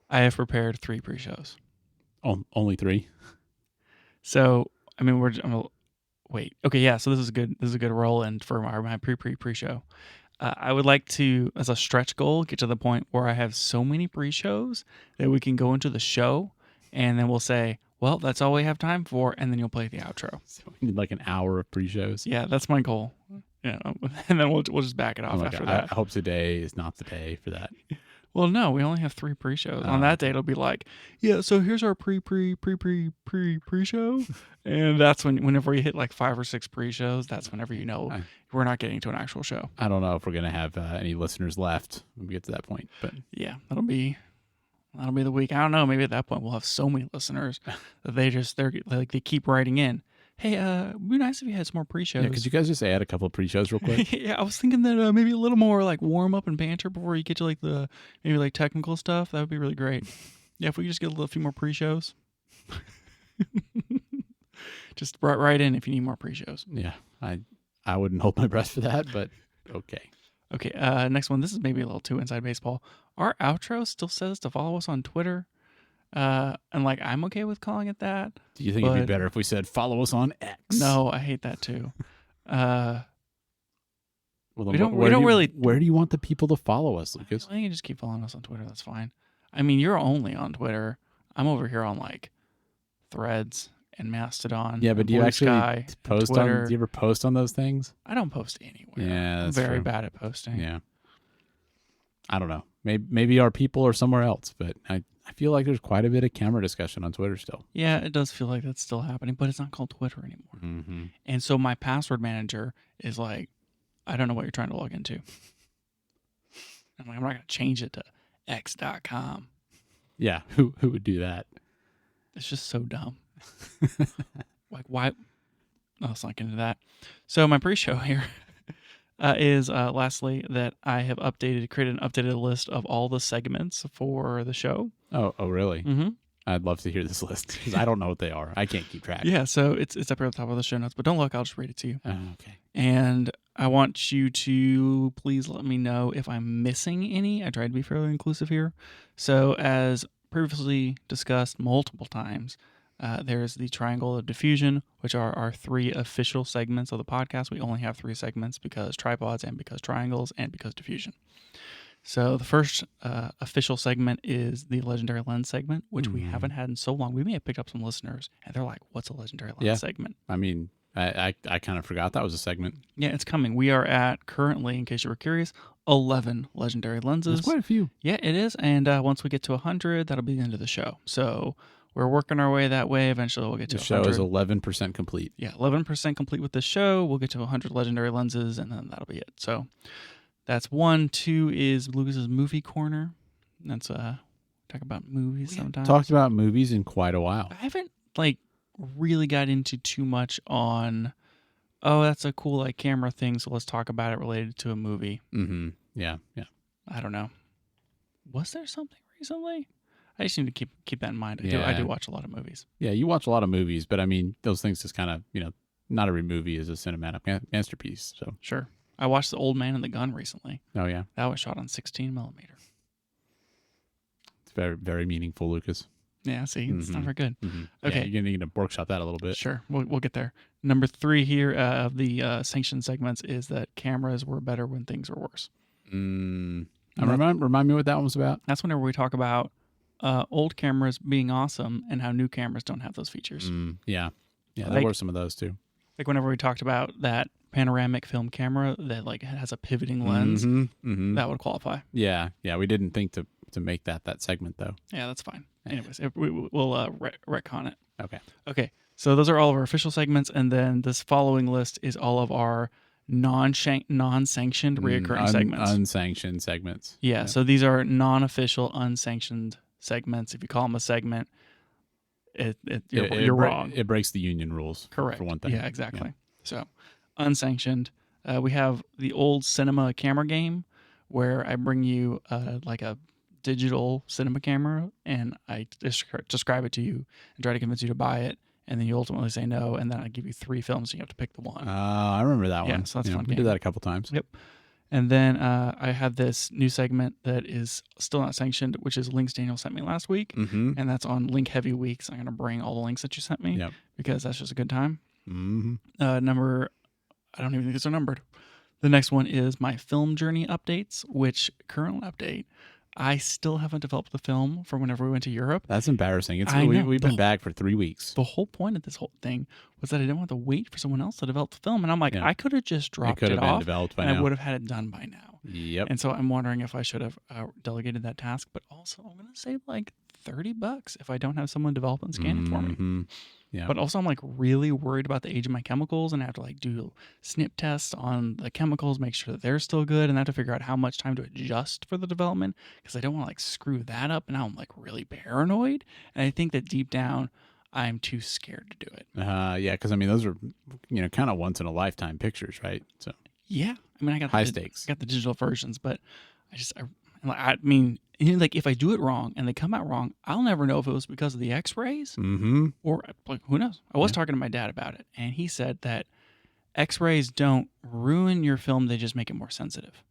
I have prepared 3 pre-shows. Only 3? So, I mean, wait. Okay, yeah. So this is good. This is a good roll in for my pre-show. I would like to, as a stretch goal, get to the point where I have so many pre-shows that we can go into the show, and then we'll say, "Well, that's all we have time for," and then you'll play the outro. So we need like an hour of pre-shows. Yeah, that's my goal. Yeah, and then we'll just back it off after that. I hope today is not the day for that. Well, no, we only have 3 pre-shows. On that day, it'll be like, yeah, so here's our pre-show. And that's whenever you hit like 5 or 6 pre-shows, that's whenever you know we're not getting to an actual show. I don't know if we're going to have any listeners left when we get to that point. But yeah, that'll be the week. I don't know. Maybe at that point, we'll have so many listeners that they keep writing in. Hey, it'd be nice if you had some more pre-shows. Yeah, could you guys just add a couple of pre-shows real quick? Yeah, I was thinking that maybe a little more like warm up and banter before you get to like the maybe like technical stuff. That would be really great. Yeah, if we could just get a few more pre-shows. Just write in if you need more pre-shows. Yeah, I wouldn't hold my breath for that, but okay. Okay, next one. This is maybe a little too inside baseball. Our outro still says to follow us on Twitter. And like I'm okay with calling it that. Do you think it'd be better if we said follow us on X? No, I hate that too. Well, we don't really. Where do you want the people to follow us, Lucas? I think you just keep following us on Twitter. That's fine. I mean, you're only on Twitter. I'm over here on like Threads and Mastodon. Yeah, but do you actually post on? Do you ever post on those things? I don't post anywhere. Yeah, that's I'm very true. bad at posting. Yeah. I don't know. Maybe our people are somewhere else, but I feel like there's quite a bit of camera discussion on Twitter still. Yeah, it does feel like that's still happening, but it's not called Twitter anymore. Mm-hmm. And so my password manager is like, I don't know what you're trying to log into. I'm like, I'm not going to change it to x.com. Yeah, who would do that? It's just so dumb. Like, why? No, let's not get into that. So my pre-show here is lastly that I have created an updated list of all the segments for the show. Oh, really? Mm-hmm. I'd love to hear this list because I don't know what they are. I can't keep track. Yeah, so it's up here at the top of the show notes, but don't look. I'll just read it to you. Okay. And I want you to please let me know if I'm missing any. I tried to be fairly inclusive here. So as previously discussed multiple times, there's the Triangle of Diffusion, which are our 3 official segments of the podcast. We only have 3 segments because tripods and because triangles and because diffusion. So the first official segment is the Legendary Lens segment, which we haven't had in so long. We may have picked up some listeners, and they're like, what's a Legendary Lens segment? I mean, I kind of forgot that was a segment. Yeah, it's coming. We are at, currently, in case you were curious, 11 Legendary Lenses. That's quite a few. Yeah, it is. And once we get to 100, that'll be the end of the show. So we're working our way that way. Eventually, we'll get to 100. The show is 11% complete. Yeah, 11% complete with this show. We'll get to 100 Legendary Lenses, and then that'll be it. So that's 1. 2 is Lucas's Movie Corner. That's talk about movies sometimes. Talked about movies in quite a while. I haven't really got into too much on, oh, that's a cool camera thing, so let's talk about it related to a movie. Mm-hmm. Yeah. I don't know. Was there something recently? I just need to keep that in mind. I do watch a lot of movies. Yeah, you watch a lot of movies, but I mean, those things just kind of, not every movie is a cinematic masterpiece. So sure. I watched The Old Man and the Gun recently. Oh, yeah? That was shot on 16 millimeter. It's very, very meaningful, Lucas. Yeah, see, it's not very good. Mm-hmm. Okay. Yeah, you're going to workshop that a little bit. Sure, we'll get there. Number 3 here of the sanctioned segments is that cameras were better when things were worse. Remind me what that one was about. That's whenever we talk about old cameras being awesome and how new cameras don't have those features. Yeah, there were some of those too. Like whenever we talked about that panoramic film camera that has a pivoting lens, that would qualify. Yeah, we didn't think to make that segment though. Yeah, that's fine. Anyways, we'll retcon it. Okay. So those are all of our official segments, and then this following list is all of our non-sanctioned reoccurring segments. Unsanctioned segments. Yeah, so these are non-official unsanctioned segments. If you call them a segment, you're wrong. It breaks the union rules. Correct. For one thing. Yeah, exactly. Yeah. So unsanctioned. We have the old cinema camera game where I bring you a digital cinema camera and I describe it to you and try to convince you to buy it, and then you ultimately say no, and then I give you 3 films and you have to pick the one. I remember that one. Yeah, so that's fun. We did that a couple times. Yep. And then I have this new segment that is still not sanctioned, which is links Daniel sent me last week. Mm-hmm. And that's on link heavy week. So I'm going to bring all the links that you sent me Yep. because that's just a good time. Mm-hmm. I don't even think they're numbered. The next one is my film journey updates, which current update, I still haven't developed the film from whenever we went to Europe. That's embarrassing. I know. We've been back for 3 weeks. The whole point of this whole thing was that I didn't want to wait for someone else to develop the film. And I'm like, Yeah. I could have just dropped could it have been off developed by and I now. would have had it done by now. Yep. And so I'm wondering if I should have delegated that task. But also, I'm going to save like $30 if I don't have someone develop and scan it for me. Mm-hmm. Yeah. But also, I'm like really worried about the age of my chemicals, and I have to like do snip tests on the chemicals, make sure that they're still good, and I have to figure out how much time to adjust for the development because I don't want to like screw that up. And now I'm like really paranoid, and I think that deep down, I'm too scared to do it. Yeah, because I mean, those are kind of once in a lifetime pictures, right? So Yeah, I mean, I got high stakes. I got the digital versions, but I mean, like if I do it wrong and they come out wrong, I'll never know if it was because of the X-rays Mm-hmm. or like who knows. I was talking to my dad about it, and he said that X-rays don't ruin your film; they just make it more sensitive.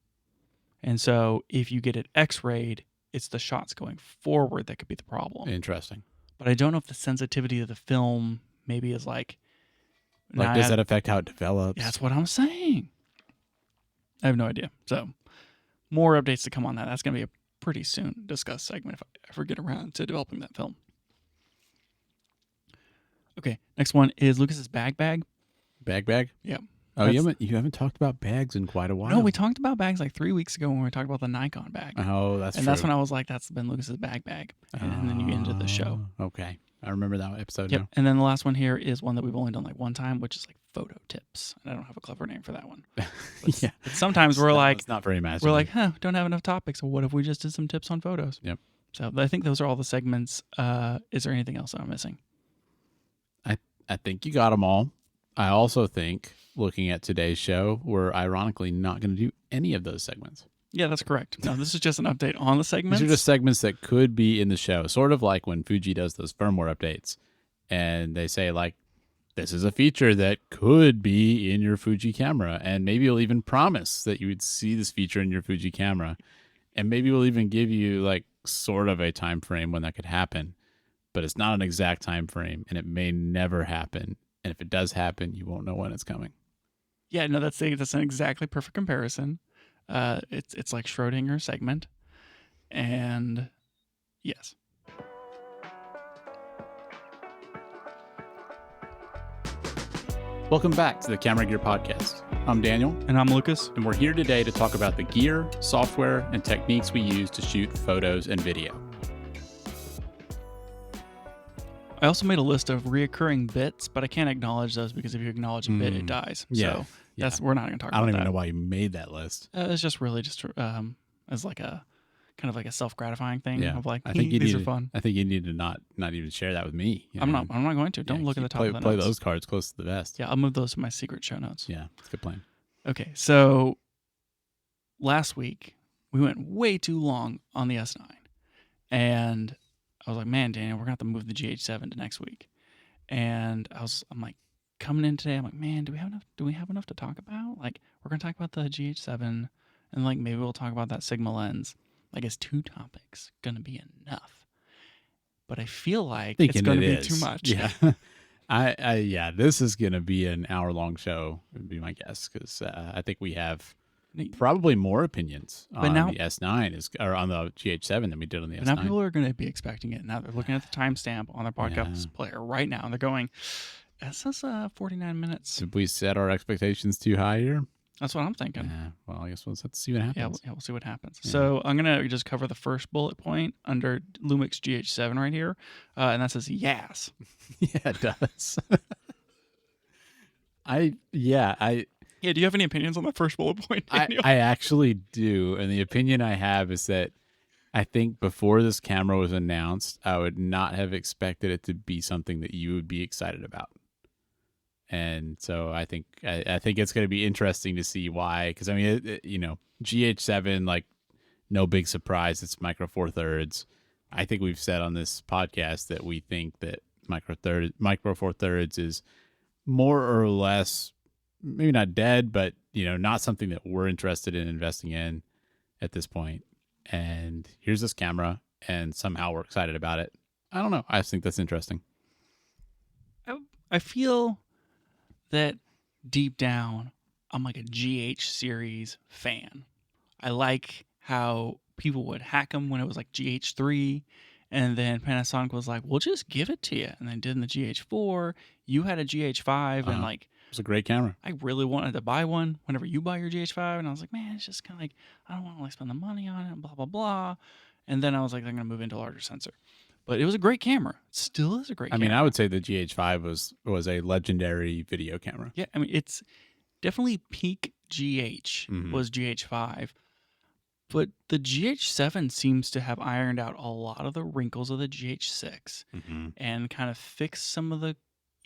And so, if you get it X-rayed, it's the shots going forward that could be the problem. Interesting. But I don't know if the sensitivity of the film maybe is like. Does that affect how it develops? That's what I'm saying. I have no idea. So, more updates to come on that. That's going to be a pretty soon discussed segment if I ever get around to developing that film. Okay, next one is Lucas's bag. Bag? Yeah. Oh, you haven't talked about bags in quite a while. No, we talked about bags like 3 weeks ago when we talked about the Nikon bag. Oh, that's and true. that's when I was like, that's been Lucas's bag. And then you ended the show. Okay. I remember that episode Yep. now. And then the last one here is one that we've only done like one time, which is like photo tips. And I don't have a clever name for that one. Yeah. But sometimes we're like, it's not very imaginative. we're like, don't have enough topics. So what if we just did some tips on photos? Yep. So I think those are all the segments. Is there anything else that I'm missing? I think you got them all. I also think, looking at today's show, we're ironically not going to do any of those segments. Yeah, that's correct. No, this is just an update on the segments. These are just segments that could be in the show, sort of like when Fuji does those firmware updates, and they say, like, this is a feature that could be in your Fuji camera, and maybe you'll even promise that you would see this feature in your Fuji camera, and maybe we'll even give you, like, sort of a time frame when that could happen, but it's not an exact time frame, and it may never happen. And if it does happen, you won't know when it's coming. Yeah, no, that's an exactly perfect comparison. It's like Schrodinger segment, and yes. Welcome back to the Camera Gear Podcast. I'm Daniel, And I'm Lucas. and we're here today to talk about the gear, software, and techniques we use to shoot photos and video. I also made a list of reoccurring bits, but I can't acknowledge those because if you acknowledge a bit, it dies. Yeah. So we're not going to talk about that. I don't even know why you made that list. It's just really just as like a kind of like a self-gratifying thing Yeah. of like, I think these are fun. I think you need to not even share that with me. I'm not going to. Don't look at the top of the Play notes. those cards close to the vest. Yeah, I'll move those to my secret show notes. Yeah, that's a good plan. Okay, so last week we went way too long on the S9, and I was like, man, Daniel, we're gonna have to move the GH7 to next week. And I'm like, coming in today, I'm like, man, do we have enough to talk about? Like, we're gonna talk about the GH7, and like maybe we'll talk about that Sigma lens. Like, is 2 topics gonna be enough? But I feel like it's gonna be too much. Yeah. Yeah, this is going to be an hour-long show, would be my guess, because I think we have probably more opinions on the S9 or on the GH7 than we did on the S9. Now people are going to be expecting it. Now they're looking at the timestamp on their podcast player right now, and they're going, "It says 49 minutes." Did we set our expectations too high here? That's what I'm thinking. Yeah, well, I guess we'll have to see what happens. Yeah, we'll see what happens. Yeah. So I'm going to just cover the first bullet point under Lumix GH7 right here, and that says yes. Yeah, it does. Yeah, do you have any opinions on that first bullet point, Daniel? I actually do, and the opinion I have is that I think before this camera was announced, I would not have expected it to be something that you would be excited about. And so I think it's going to be interesting to see why, because I mean, GH7, like, no big surprise, it's micro four thirds. I think we've said on this podcast that we think that micro four thirds is more or less maybe not dead, but not something that we're interested in investing in at this point. And here's this camera, and somehow we're excited about it. I don't know. I just think that's interesting. I feel that deep down, I'm like a GH series fan. I like how people would hack them when it was like GH3, and then Panasonic was like, "We'll just give it to you," and then did in the GH4. You had a GH5, and like, it's a great camera. I really wanted to buy one whenever you buy your GH5, and I was like, man, it's just kind of like, I don't want to like spend the money on it, blah blah blah. And then I was like, I'm gonna move into a larger sensor. But it was a great camera. It still is a great camera. I would say the GH5 was a legendary video camera. Yeah, I mean, it's definitely peak GH was GH5. But the GH7 seems to have ironed out a lot of the wrinkles of the GH6 and kind of fixed some of the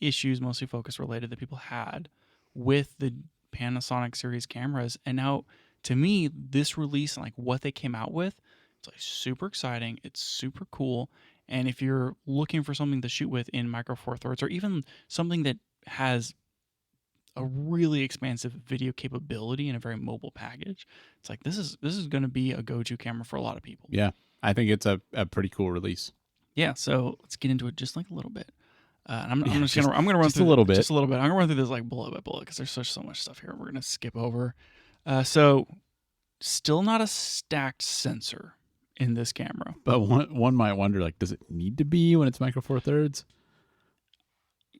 issues, mostly focus related, that people had with the Panasonic series cameras. And now, to me, this release and like what they came out with, it's like super exciting. It's super cool. And if you're looking for something to shoot with in Micro Four Thirds, or even something that has a really expansive video capability in a very mobile package, it's like this is going to be a go-to camera for a lot of people. Yeah, I think it's a pretty cool release. Yeah, so let's get into it just like a little bit. I'm gonna run through just a little bit. I'm gonna run through this like bullet by bullet because there's so much stuff here. We're gonna skip over. So still not a stacked sensor in this camera. But one might wonder, like, does it need to be when it's Micro Four Thirds?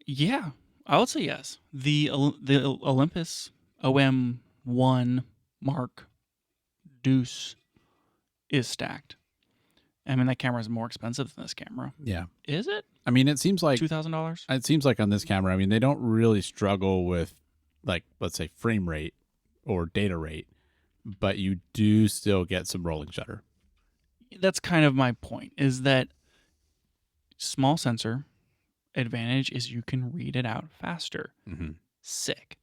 Yeah, I would say yes. The Olympus OM1 Mark Deuce is stacked. I mean, that camera is more expensive than this camera. Yeah. Is it? I mean, it seems like $2,000. It seems like on this camera, I mean, they don't really struggle with, like, let's say frame rate or data rate, but you do still get some rolling shutter. That's kind of my point, is that small sensor advantage is you can read it out faster. Sick.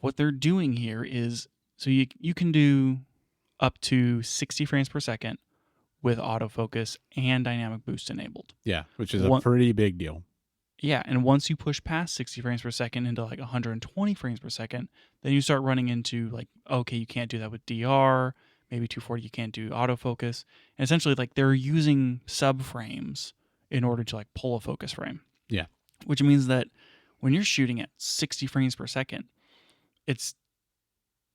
What they're doing here is, so you can do up to 60 frames per second with autofocus and dynamic boost enabled. Yeah, which is a pretty big deal. Yeah, and once you push past 60 frames per second into like 120 frames per second, then you start running into like, okay, you can't do that with DR, maybe 240, you can't do autofocus. And essentially, like, they're using subframes in order to like pull a focus frame. Yeah. Which means that when you're shooting at 60 frames per second, it's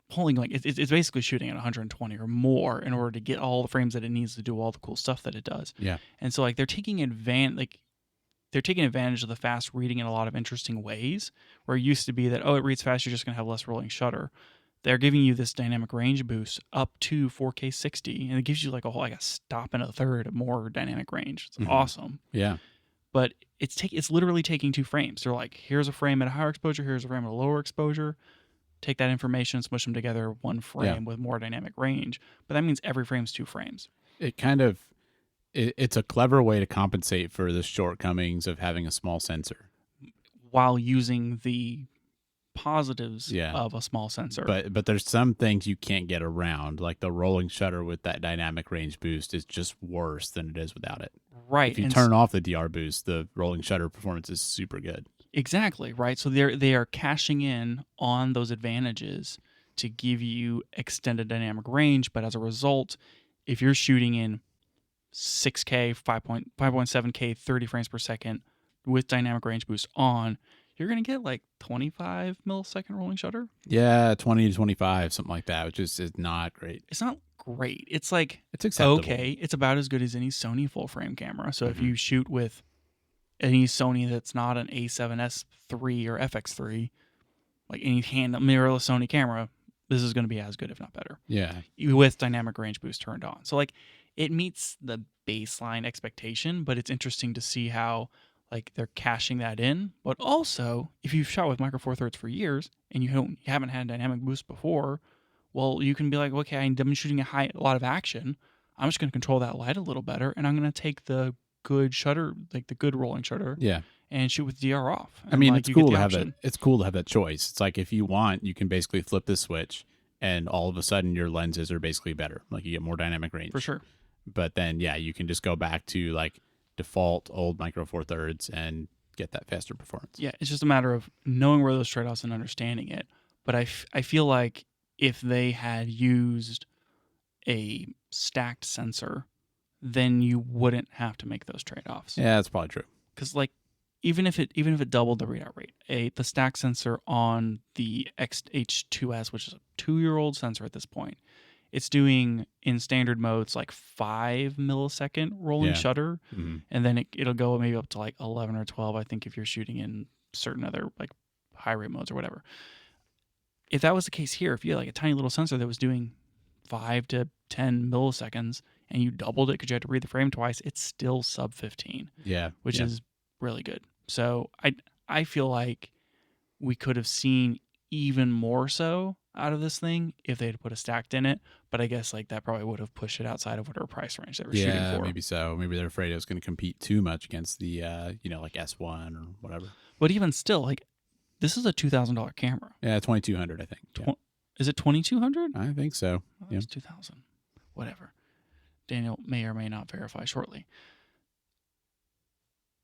pulling like it's basically shooting at 120 or more in order to get all the frames that it needs to do all the cool stuff that it does. Yeah. And so like they're taking advantage of the fast reading in a lot of interesting ways, where it used to be that, oh, it reads fast, you're just going to have less rolling shutter. They're giving you this dynamic range boost up to 4K 60, and it gives you like a stop and a third of more dynamic range. It's awesome. Yeah. But it's literally taking 2 frames. They're like, here's a frame at a higher exposure, here's a frame at a lower exposure. Take that information, smush them together, one frame with more dynamic range. But that means every frame's 2 frames. It's a clever way to compensate for the shortcomings of having a small sensor, while using the positives of a small sensor. But there's some things you can't get around, like the rolling shutter with that dynamic range boost is just worse than it is without it. Right. If you turn off the DR boost, the rolling shutter performance is super good. Exactly, right? So they are cashing in on those advantages to give you extended dynamic range, but as a result, if you're shooting in 6K, 5.7K, 30 frames per second with dynamic range boost on, you're going to get like 25 millisecond rolling shutter. Yeah, 20 to 25, something like that, which is not great. It's not great. It's like, it's acceptable. Okay, it's about as good as any Sony full frame camera. So if you shoot with any Sony that's not an A7S III or FX3, like any mirrorless Sony camera, this is going to be as good, if not better. Yeah. With dynamic range boost turned on. So like it meets the baseline expectation, but it's interesting to see how like they're cashing that in. But also, if you've shot with Micro Four Thirds for years and you haven't had dynamic boost before, well, you can be like, okay, I'm shooting a lot of action. I'm just going to control that light a little better, and I'm going to take the good shutter, like the good rolling shutter, and shoot with DR off. I mean, it's cool to have that. It's cool to have that choice. It's like if you want, you can basically flip the switch, and all of a sudden your lenses are basically better. Like you get more dynamic range for sure. But then, you can just go back to like default old Micro Four Thirds and get that faster performance. Yeah, it's just a matter of knowing where those trade-offs and understanding it. But I feel like if they had used a stacked sensor, then you wouldn't have to make those trade-offs. Yeah, that's probably true. Because like even if it doubled the readout rate, the stack sensor on the XH2S, which is a 2-year-old sensor at this point, it's doing in standard modes like 5 millisecond rolling shutter, and then it'll go maybe up to like 11 or 12, I think, if you're shooting in certain other like high rate modes or whatever. If that was the case here, if you had like a tiny little sensor that was doing 5 to 10 milliseconds and you doubled it because you had to read the frame twice, it's still sub 15. Yeah, which is really good. So I feel like we could have seen even more so out of this thing if they had put a stacked in it. But I guess like that probably would have pushed it outside of whatever price range they were shooting for. Yeah, maybe so. Maybe they're afraid it was going to compete too much against the like S1 or whatever. But even still, like this is a $2,000 camera. Yeah, 2,200, I think. Yeah. Is it 2,200? I think so. Oh, yeah, 2,000. Whatever. Daniel may or may not verify shortly.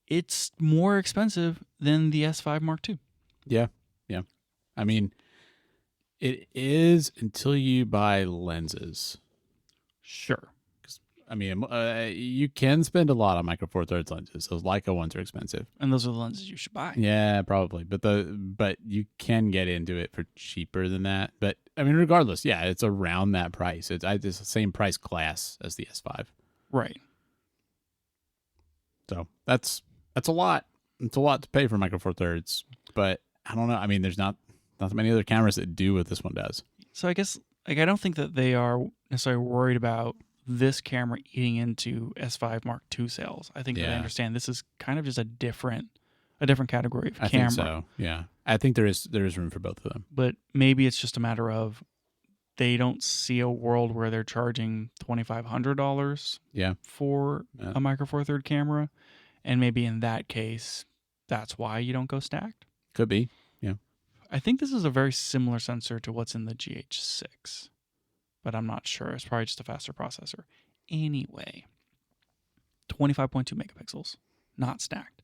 It's more expensive than the S5 Mark II. Yeah. I mean, it is until you buy lenses. Sure. I mean, you can spend a lot on Micro Four Thirds lenses. Those Leica ones are expensive, and those are the lenses you should buy. Yeah, probably. But you can get into it for cheaper than that. But I mean, regardless, yeah, it's around that price. It's the same price class as the S5. Right. So that's a lot. It's a lot to pay for Micro Four Thirds. But I don't know. I mean, there's not many other cameras that do what this one does. So I guess like I don't think that they are necessarily worried about this camera eating into S5 Mark II sales. I think that they understand this is kind of just a different category of camera. I think so. Yeah, I think there is room for both of them. But maybe it's just a matter of they don't see a world where they're charging $2,500 for a Micro Four Thirds camera, and maybe in that case, that's why you don't go stacked. Could be. Yeah. I think this is a very similar sensor to what's in the GH6, but I'm not sure. It's probably just a faster processor. Anyway, 25.2 megapixels, not stacked.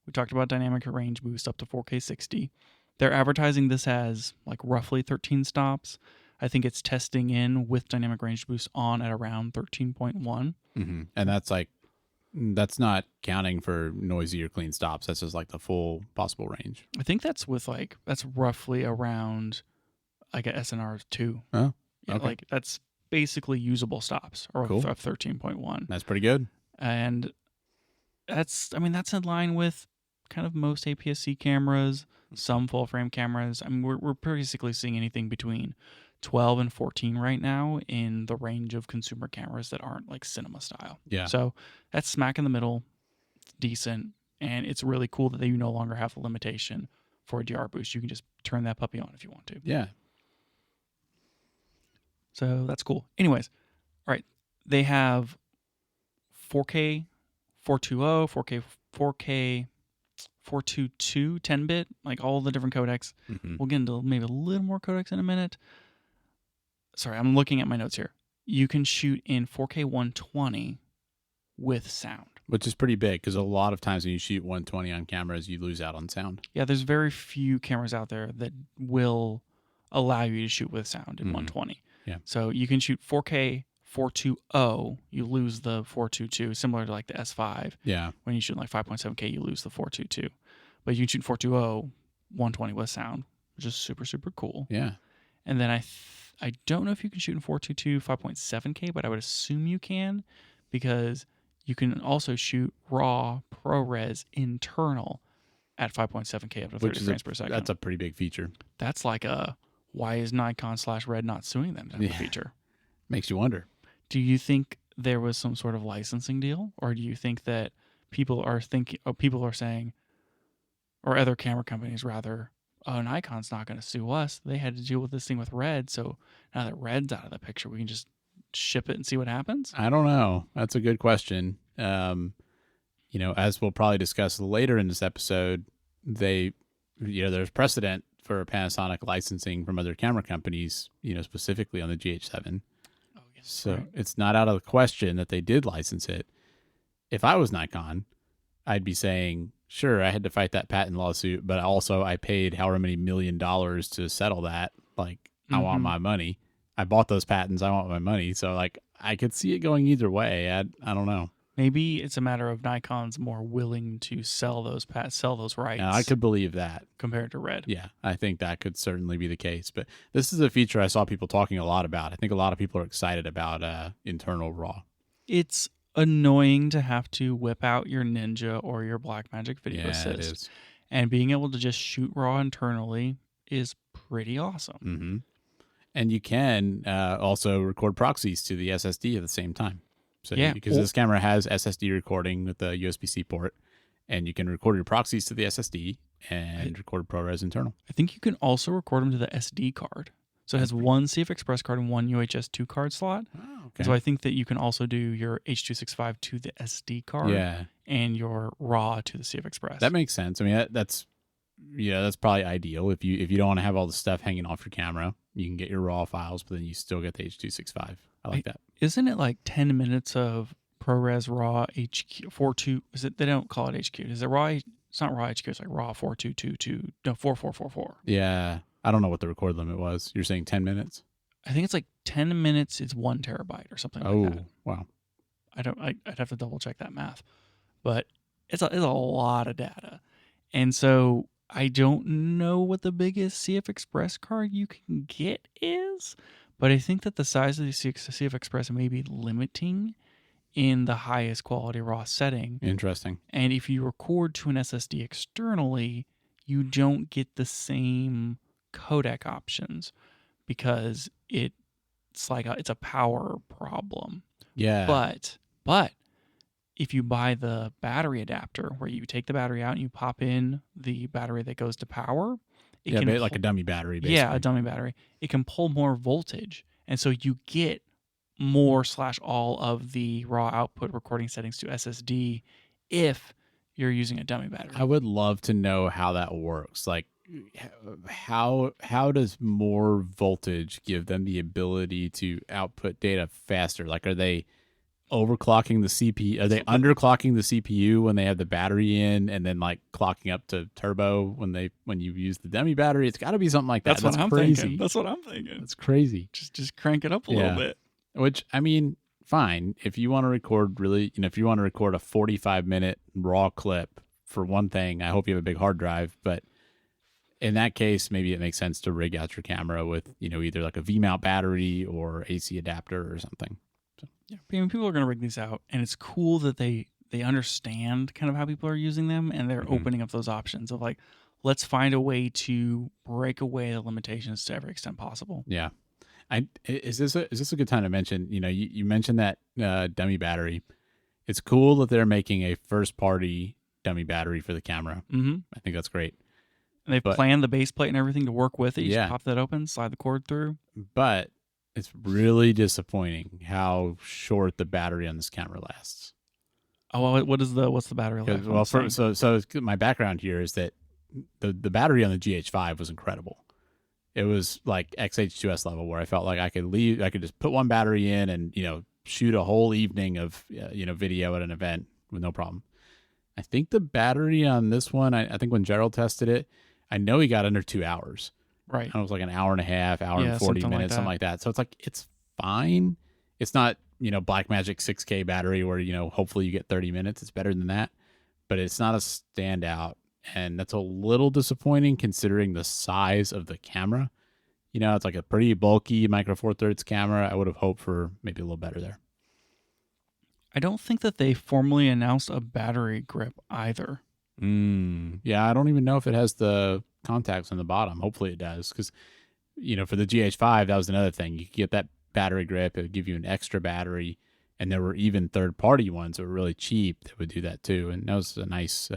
We talked about dynamic range boost up to 4K 60. They're advertising this as like roughly 13 stops. I think it's testing in with dynamic range boost on at around 13.1. Mm-hmm. And that's not counting for noisy or clean stops. That's just like the full possible range. I think that's roughly around like a SNR 2. Oh, yeah, okay. Like that's basically usable stops or cool. of 13.1. That's pretty good. And that's in line with kind of most APS-C cameras, some full frame cameras. I mean, we're basically seeing anything between 12 and 14 right now in the range of consumer cameras that aren't like cinema style. Yeah. So that's smack in the middle. It's decent. And it's really cool that you no longer have the limitation for a DR boost. You can just turn that puppy on if you want to. Yeah. So that's cool. Anyways, all right. They have 4K 420, 4K 422, 10-bit, like all the different codecs. Mm-hmm. We'll get into maybe a little more codecs in a minute. Sorry, I'm looking at my notes here. You can shoot in 4K 120 with sound. Which is pretty big because a lot of times when you shoot 120 on cameras, you lose out on sound. Yeah, there's very few cameras out there that will allow you to shoot with sound in 120. Yeah. So you can shoot 4K 420, you lose the 422, similar to like the S5. Yeah. When you shoot like 5.7K, you lose the 422. But you can shoot 420 120 with sound, which is super, super cool. Yeah. And then I don't know if you can shoot in 422 5.7K, but I would assume you can because you can also shoot raw ProRes internal at 5.7K up to 30 frames per second. That's a pretty big feature. That's like a why is Nikon/Red not suing them type of feature. Makes you wonder. Do you think there was some sort of licensing deal, or do you think that people are saying, or other camera companies rather, oh, Nikon's not going to sue us. They had to deal with this thing with Red, so now that Red's out of the picture, we can just ship it and see what happens? I don't know. That's a good question. As we'll probably discuss later in this episode, there's precedent for Panasonic licensing from other camera companies, specifically on the GH7. Oh, yes. So right. It's not out of the question that they did license it. If I was Nikon, I'd be saying, sure, I had to fight that patent lawsuit, but also I paid however many $1 million to settle that. Like, I want Mm-hmm. my money. I bought those patents. I want my money. So, like, I could see it going either way. I don't know. Maybe it's a matter of Nikon's more willing to sell those Now, I rights could believe that. compared to Red. Yeah, I think that could certainly be the case. But this is a feature I saw people talking a lot about. I think a lot of people are excited about internal RAW. It's annoying to have to whip out your Ninja or your Blackmagic Video Yeah, it Assist, is. and being able to just shoot RAW internally is pretty awesome. Mm-hmm. And you can also record proxies to the SSD at the same time. So Yeah. because this camera has SSD recording with the USB-C port, and you can record your proxies to the SSD and record ProRes internal. I think you can also record them to the SD card. So it has one CF Express card and one UHS 2 card slot. Oh, okay. So I think that you can also do your H.265 to the SD card Yeah, and your RAW to the CF Express. that makes sense. I mean, that's probably ideal. If you don't want to have all the stuff hanging off your camera, you can get your RAW files, but then you still get the H.265. I like that. Isn't it like 10 minutes of ProRes RAW HQ 42? Is it? They don't call it HQ. Is it RAW? It's not RAW HQ. It's like RAW 4222. No, 4444. Yeah, I don't know what the record limit was. You're saying 10 minutes? I think it's like 10 minutes is 1 terabyte or something Oh, like that. wow. I'd have to double check that math, but it's a lot of data, and so I don't know what the biggest CF Express card you can get is, but I think that the size of the CF Express may be limiting in the highest quality RAW setting. Interesting. And if you record to an SSD externally, you don't get the same codec options because it's like it's a power problem. Yeah. But if you buy the battery adapter where you take the battery out and you pop in the battery that goes to power, it can like a dummy battery, basically. Yeah, a dummy battery. It can pull more voltage. And so you get more / all of the raw output recording settings to SSD if you're using a dummy battery. I would love to know how that works. Like, how does more voltage give them the ability to output data faster? Like, are they overclocking the CPU? Are they underclocking the CPU when they have the battery in, and then like clocking up to turbo when you use the dummy battery? It's got to be something like that. That's what I'm crazy. thinking. That's what I'm thinking. That's crazy. Just crank it up a little bit. Which, I mean, fine. If you want to record if you want to record a 45-minute raw clip for one thing, I hope you have a big hard drive. But in that case, maybe it makes sense to rig out your camera with, either like a V-mount battery or AC adapter or something. So. Yeah, I mean, people are going to rig these out, and it's cool that they understand kind of how people are using them, and they're opening up those options of like, let's find a way to break away the limitations to every extent possible. Yeah. Is this a good time to mention? You mentioned that dummy battery. It's cool that they're making a first-party dummy battery for the camera. Mm-hmm. I think that's great. And they've planned the base plate and everything to work with it. You just pop that open, slide the cord through. But it's really disappointing how short the battery on this camera lasts. Oh, what's the battery life? Well, so my background here is that the battery on the GH5 was incredible. It was like XH2S level, where I felt like I could just put one battery in and shoot a whole evening of video at an event with no problem. I think the battery on this one, I think when Gerald tested it, I know he got under 2 hours. Right. And it was like an hour and a half, hour and 40 minutes, something like that. So it's like, it's fine. It's not, Blackmagic 6K battery where, hopefully you get 30 minutes. It's better than that. But it's not a standout. And that's a little disappointing considering the size of the camera. It's like a pretty bulky Micro Four Thirds camera. I would have hoped for maybe a little better there. I don't think that they formally announced a battery grip either. Yeah, I don't even know if it has the contacts on the bottom. Hopefully it does, because for the GH5, that was another thing. You could get that battery grip. It would give you an extra battery, and there were even third-party ones that were really cheap that would do that too. And that was a nice.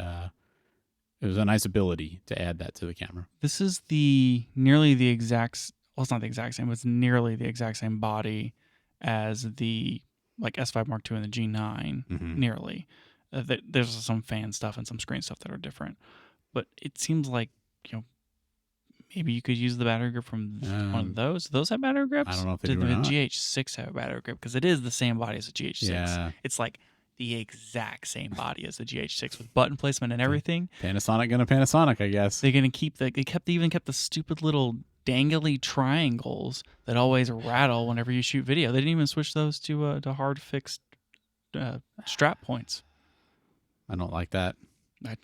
It was a nice ability to add that to the camera. This is nearly the exact. Well, it's not the exact same, but it's nearly the exact same body as the S5 Mark II and the G9. Mm-hmm. Nearly. There's some fan stuff and some screen stuff that are different, but it seems like maybe you could use the battery grip from one of those. Do those have battery grips? I don't know if they do or the not. GH6 have a battery grip? Because it is the same body as a GH6. Yeah. It's like the exact same body as the GH6 with button placement and everything. Panasonic gonna Panasonic, I guess. They're gonna keep they even kept the stupid little dangly triangles that always rattle whenever you shoot video. They didn't even switch those to hard fixed strap points. I don't like that.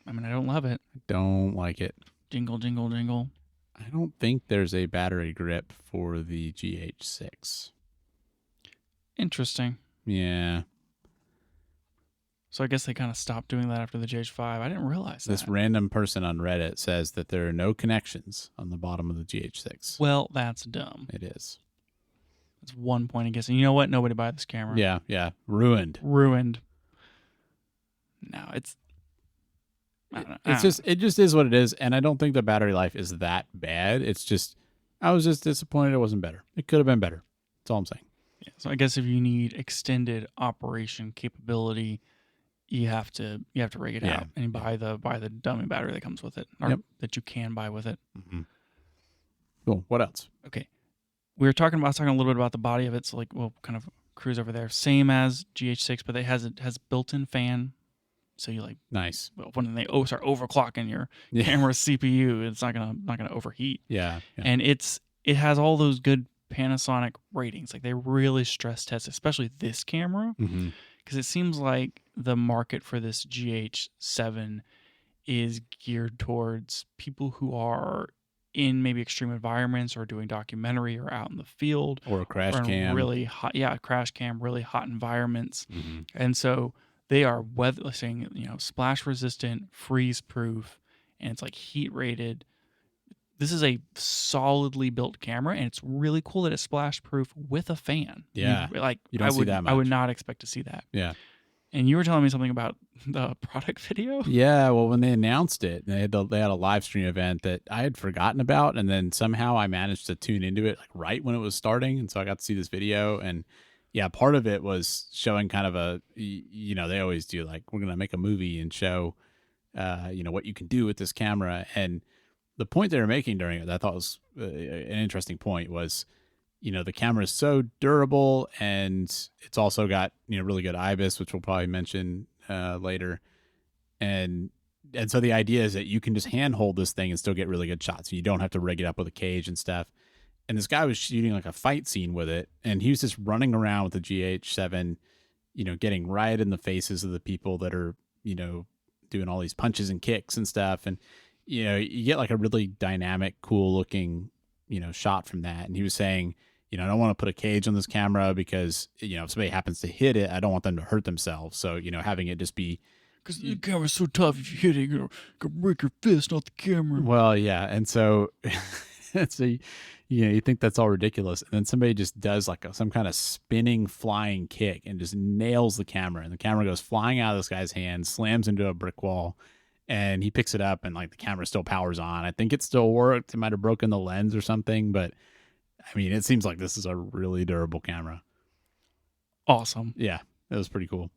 I mean, I don't love it. Don't like it. Jingle, jingle, jingle. I don't think there's a battery grip for the GH6. Interesting. Yeah. So I guess they kind of stopped doing that after the GH5. I didn't realize that. This random person on Reddit says that there are no connections on the bottom of the GH6. Well, that's dumb. It is. It's 1 point of guessing. You know what? Nobody buy this camera. Yeah. Ruined. No, it's... I don't know. It just is what it is, and I don't think the battery life is that bad. It's just, I was just disappointed it wasn't better. It could have been better. That's all I'm saying. Yeah, so I guess if you need extended operation capability, you have to rig it out and buy the dummy battery that comes with it, or that you can buy with it. Mm-hmm. Cool. What else? Okay, I was talking a little bit about the body of it. So we'll kind of cruise over there. Same as GH6, but it has built-in fan. So you nice. When they start overclocking your camera CPU, it's not gonna overheat. Yeah. And it has all those good Panasonic ratings. They really stress test, especially this camera, because it seems like the market for this GH7 is geared towards people who are in maybe extreme environments or doing documentary or out in the field or a crash or cam. Really hot, crash cam, really hot environments, and so. They are splash resistant, freeze proof, and it's heat rated. This is a solidly built camera, and it's really cool that it's splash proof with a fan. Yeah, you don't see that much. I would not expect to see that. Yeah. And you were telling me something about the product video. Yeah, well, when they announced it, they had a live stream event that I had forgotten about, and then somehow I managed to tune into it right when it was starting, and so I got to see this video and. Yeah, part of it was showing kind of they always do we're going to make a movie and show, what you can do with this camera. And the point they were making during it, that I thought was an interesting point was, the camera is so durable and it's also got, really good IBIS, which we'll probably mention later. And so the idea is that you can just handhold this thing and still get really good shots. You don't have to rig it up with a cage and stuff. And this guy was shooting a fight scene with it, and he was just running around with the GH7, getting right in the faces of the people that are, doing all these punches and kicks and stuff. And, you get a really dynamic, cool looking, shot from that. And he was saying, I don't want to put a cage on this camera because, if somebody happens to hit it, I don't want them to hurt themselves. So, having it just be. Because the camera's so tough, if you hit it, you're going to break your fist, not the camera. Well, yeah. And so, you think that's all ridiculous. And then somebody just does some kind of spinning flying kick and just nails the camera. And the camera goes flying out of this guy's hand, slams into a brick wall, and he picks it up and the camera still powers on. I think it still worked. It might have broken the lens or something, but I mean, it seems like this is a really durable camera. Awesome. Yeah, it was pretty cool.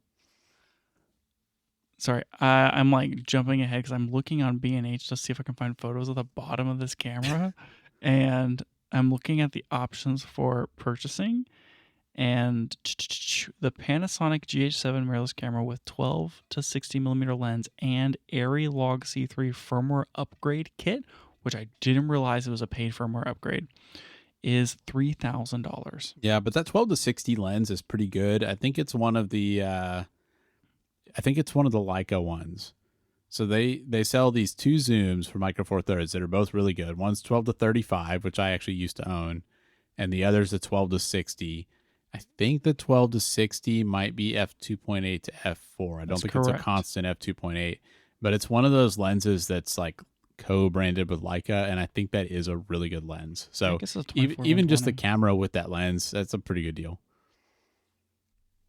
Sorry, I'm jumping ahead because I'm looking on B&H to see if I can find photos of the bottom of this camera. And I'm looking at the options for purchasing, and the Panasonic GH7 mirrorless camera with 12 to 60 millimeter lens and Arri Log C3 firmware upgrade kit, which I didn't realize it was a paid firmware upgrade, is $3,000. Yeah, but that 12 to 60 lens is pretty good. I think it's one of the Leica ones. So they sell these two zooms for Micro Four Thirds that are both really good. One's 12 to 35, which I actually used to own, and the other's the 12 to 60. I think the 12 to 60 might be f2.8 to f4. I don't think it's a constant f2.8, but it's one of those lenses that's co-branded with Leica, and I think that is a really good lens. So even just the camera with that lens, that's a pretty good deal.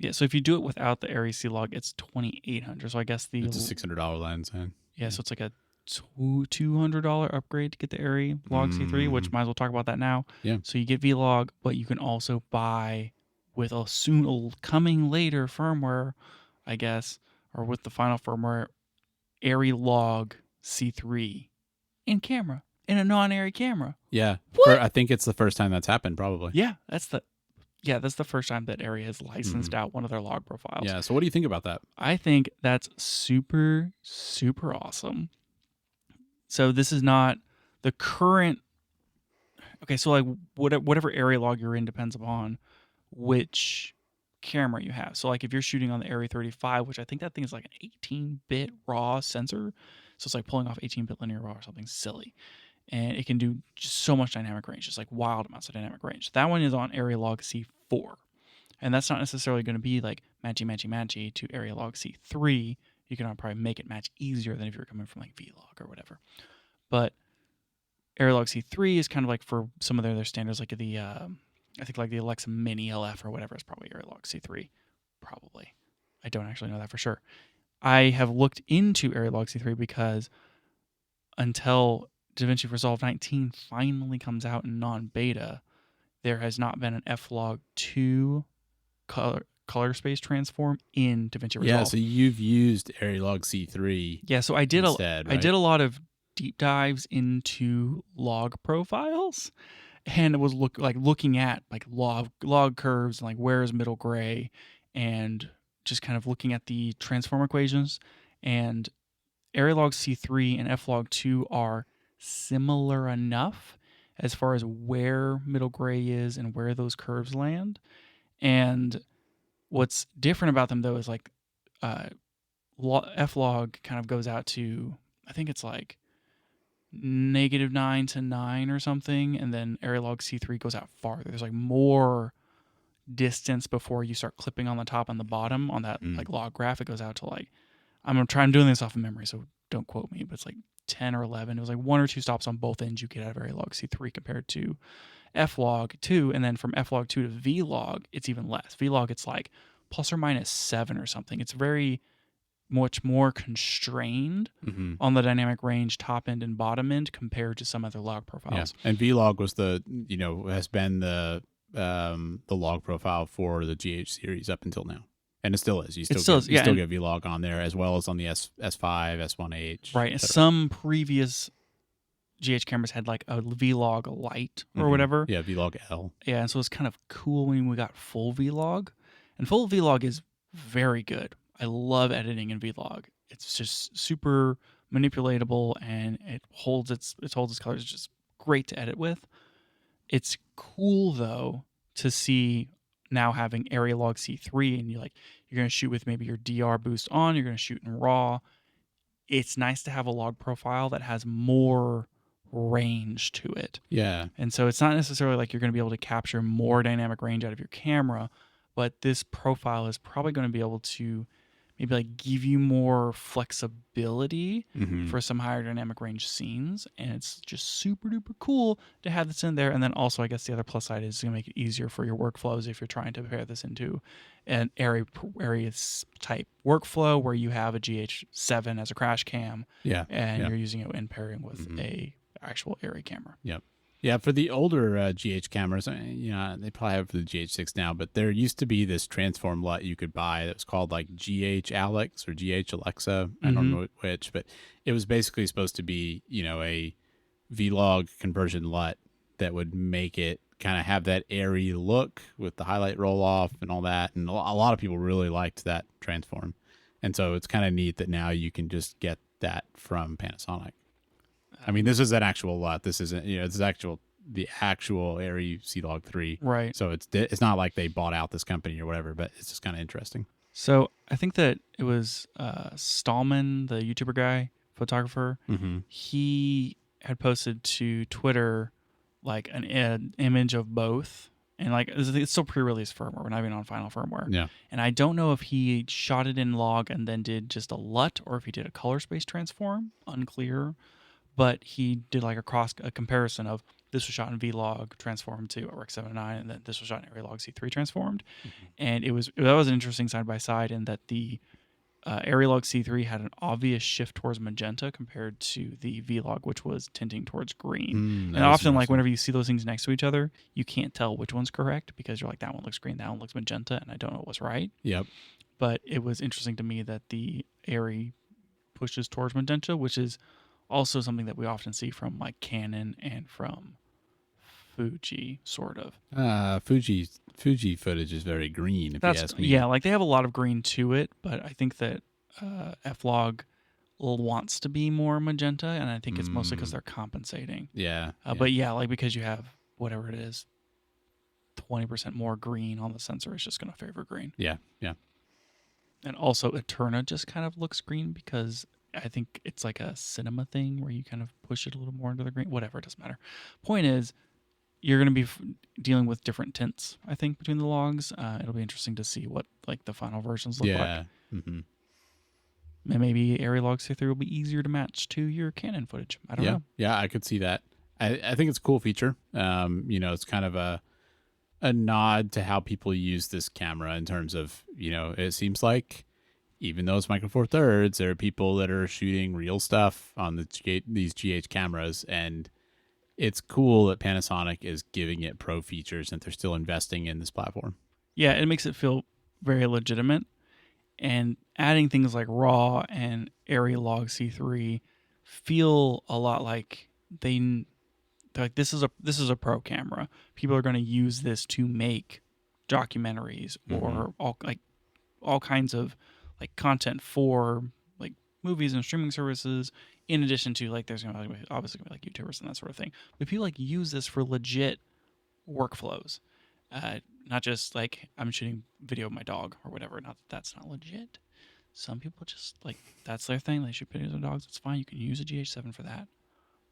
Yeah, so if you do it without the Arri C-Log, it's $2,800. So I guess it's a $600 lens, man. Yeah, so it's a $200 upgrade to get the Arri Log C3, which might as well talk about that now. Yeah. So you get V-Log, but you can also buy with a soon coming later firmware, I guess, or with the final firmware, Arri Log C3 in a non-Arri camera. Yeah. What? I think it's the first time that's happened, probably. Yeah, that's Yeah, that's the first time that Arri has licensed out one of their log profiles. Yeah. So what do you think about that? I think that's super, super awesome. So this is not the current. Okay, so like whatever area log you're in depends upon which camera you have. So like if you're shooting on the Arri 35, which I think that thing is like an 18-bit RAW sensor, so it's like pulling off 18-bit linear RAW or something silly, and it can do just so much dynamic range, just like wild amounts of dynamic range. That one is on Area Log C4, and that's not necessarily going to be like matchy to Area Log C3. You can probably make it match easier than if you're coming from like Vlog or whatever. But Area Log C3 is kind of like for some of their standards, like the I think like the Alexa Mini LF or whatever is probably Area Log C3. Probably. I don't actually know that for sure. I have looked into Area Log C3 because until DaVinci Resolve 19 finally comes out in non-beta, there has not been an F-Log 2 color space transform in DaVinci Resolve. Yeah, so you've used Arilog C3. Yeah, so I did instead, I did a lot of deep dives into log profiles, and it was looking at like log curves and like where's middle gray, and just kind of looking at the transform equations. And Arilog C3 and F-Log 2 are similar enough as far as where middle gray is and where those curves land. And what's different about them though is like F-Log kind of goes out to, I think it's like -9 to 9 or something, and then Arilog C3 goes out farther. There's like more distance before you start clipping on the top and the bottom on that like log graph. It goes out to like, I'm doing this off of memory, so don't quote me, but it's like 10 or 11. It was like 1 or 2 stops on both ends you get out of Arilog C3 compared to F-Log 2, and then from F-Log 2 to V-Log, it's even less. V-Log, it's like +or -7 or something. It's very much more constrained on the dynamic range top end and bottom end compared to some other log profiles. Yeah. And Vlog was has been the log profile for the GH series up until now. And it still is. You still get Vlog on there as well as on the S5, S1H. Right. And some previous GH cameras had like a Vlog Lite or whatever. Yeah, Vlog L. Yeah, and so it's kind of cool when we got full Vlog. And full Vlog is very good. I love editing in Vlog. It's just super manipulatable, and it holds its colors. It's just great to edit with. It's cool though to see now having Arilog C3, and you're going to shoot with maybe your DR boost on. You're going to shoot in RAW. It's nice to have a log profile that has more range to it. Yeah. And so it's not necessarily like you're going to be able to capture more dynamic range out of your camera, but this profile is probably going to be able to maybe like give you more flexibility for some higher dynamic range scenes. And it's just super duper cool to have this in there. And then also, I guess the other plus side is going to make it easier for your workflows if you're trying to pair this into an area type workflow where you have a GH7 as a crash cam. Yeah. And you're using it in pairing with a actual Arri camera. Yep. Yeah, for the older GH cameras, they probably have it for the GH6 now, but there used to be this transform LUT you could buy that was called like GH Alex or GH Alexa. I don't know which, but it was basically supposed to be, a Vlog conversion LUT that would make it kind of have that airy look with the highlight roll off and all that. And a lot of people really liked that transform. And so it's kind of neat that now you can just get that from Panasonic. I mean, this is an actual LUT. This isn't, this is the actual Arri C-Log 3. Right. So it's not like they bought out this company or whatever, but it's just kind of interesting. So I think that it was Stallman, the YouTuber guy, photographer. He had posted to Twitter like an image of both. And like it's still pre-release firmware. We're not even on final firmware. Yeah. And I don't know if he shot it in log and then did just a LUT or if he did a color space transform. Unclear. But he did like a comparison of this was shot in Vlog transformed to a Rec 709, and then this was shot in Arilog C3 transformed. And that was an interesting side by side in that the Arilog C3 had an obvious shift towards magenta compared to the Vlog, which was tinting towards green. And often, like whenever you see those things next to each other, you can't tell which one's correct because you're like, that one looks green, that one looks magenta, and I don't know what's right. Yep. But it was interesting to me that the Arri pushes towards magenta, which is also something that we often see from like Canon and from Fuji, sort of. Fuji footage is very green, if you ask me. Yeah, like they have a lot of green to it, but I think that F-Log wants to be more magenta, and I think it's mostly because they're compensating. Yeah, But yeah, like because you have whatever it is, 20% more green on the sensor, it's just going to favor green. Yeah. And also Eterna just kind of looks green because I think it's like a cinema thing where you kind of push it a little more into the green. Whatever, it doesn't matter. Point is, you're going to be dealing with different tints, I think, between the logs. It'll be interesting to see what like the final versions look like. Mm-hmm. And maybe Arri Log C3 will be easier to match to your Canon footage. I don't know. Yeah, I could see that. I think it's a cool feature. It's kind of a nod to how people use this camera in terms of, it seems like even though it's Micro Four Thirds, there are people that are shooting real stuff on these GH cameras, and it's cool that Panasonic is giving it pro features and they're still investing in this platform. Yeah, it makes it feel very legitimate, and adding things like RAW and Arri Log C3 feel a lot like they're like this is a pro camera. People are going to use this to make documentaries or all kinds of like content for like movies and streaming services. In addition to like there's going to be obviously gonna be like YouTubers and that sort of thing, but people like use this for legit workflows, not just like I'm shooting video of my dog or whatever. Not that that's not legit. Some people just like that's their thing. They shoot videos of dogs. It's fine. You can use a GH7 for that.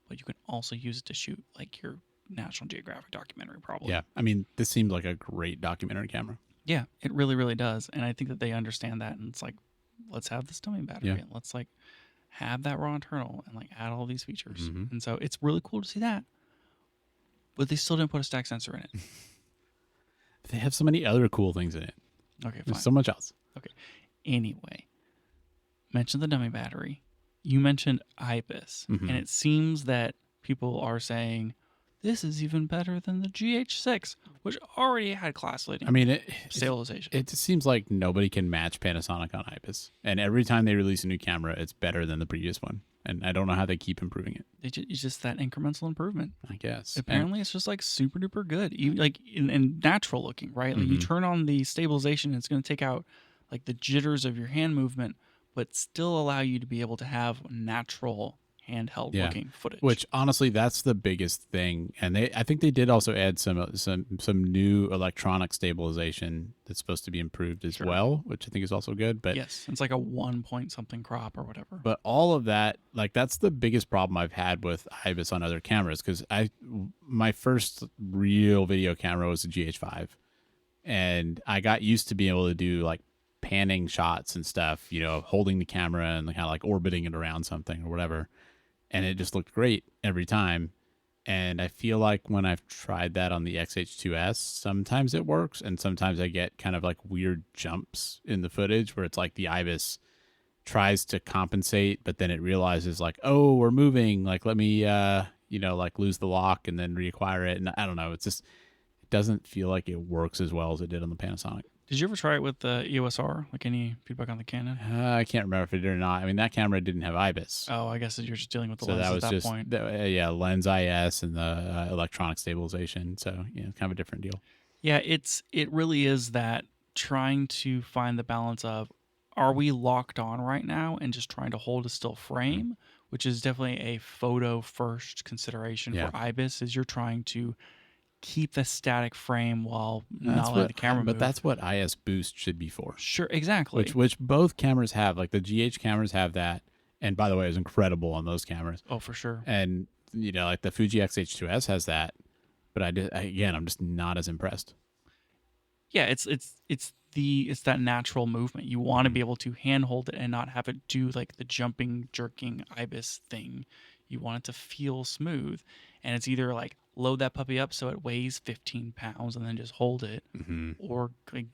But you can also use it to shoot like your National Geographic documentary, probably. Yeah, I mean, this seems like a great documentary camera. Yeah, it really, really does. And I think that they understand that. And it's like, let's have this dummy battery. And let's like have that raw internal and like add all these features. And so it's really cool to see that. But they still didn't put a stack sensor in it. They have so many other cool things in it. Okay, fine. There's so much else. Okay. Anyway, mention the dummy battery. You mentioned IBIS, and it seems that people are saying this is even better than the GH6, which already had class-leading stabilization. It just seems like nobody can match Panasonic on IBIS, and every time they release a new camera, it's better than the previous one, and I don't know how they keep improving it. It's just that incremental improvement, I guess. Apparently, it's just like super duper good, even like in natural looking, right? Like you turn on the stabilization, it's going to take out like the jitters of your hand movement, but still allow you to be able to have natural handheld looking footage. Which honestly, that's the biggest thing. And I think they did also add some new electronic stabilization that's supposed to be improved as well, which I think is also good. But yes, it's like a 1 point something crop or whatever. But all of that, like that's the biggest problem I've had with IBIS on other cameras, because my first real video camera was a GH5, and I got used to being able to do like panning shots and stuff, holding the camera and kind of like orbiting it around something or whatever. And it just looked great every time. And I feel like when I've tried that on the XH2S, sometimes it works. And sometimes I get kind of like weird jumps in the footage where it's like the IBIS tries to compensate, but then it realizes like, oh, we're moving. Like, let me, like lose the lock and then reacquire it. And I don't know. It's just, it doesn't feel like it works as well as it did on the Panasonic. Did you ever try it with the EOS R? Like any feedback on the Canon? I can't remember if it did or not. I mean, that camera didn't have IBIS. Oh, I guess you're just dealing with the lens at that point. Lens IS and the electronic stabilization. So, kind of a different deal. Yeah, it really is that trying to find the balance of, are we locked on right now and just trying to hold a still frame, which is definitely a photo first consideration for IBIS, is you're trying to keep the static frame while not letting the camera move. But that's what IS Boost should be for. Sure, exactly. Which both cameras have. Like the GH cameras have that. And by the way, it was incredible on those cameras. Oh, for sure. And, like the Fuji XH2S has that. But I'm just not as impressed. Yeah, it's that natural movement. You want to be able to handhold it and not have it do like the jumping, jerking IBIS thing. You want it to feel smooth. And it's either like load that puppy up so it weighs 15 pounds and then just hold it, or like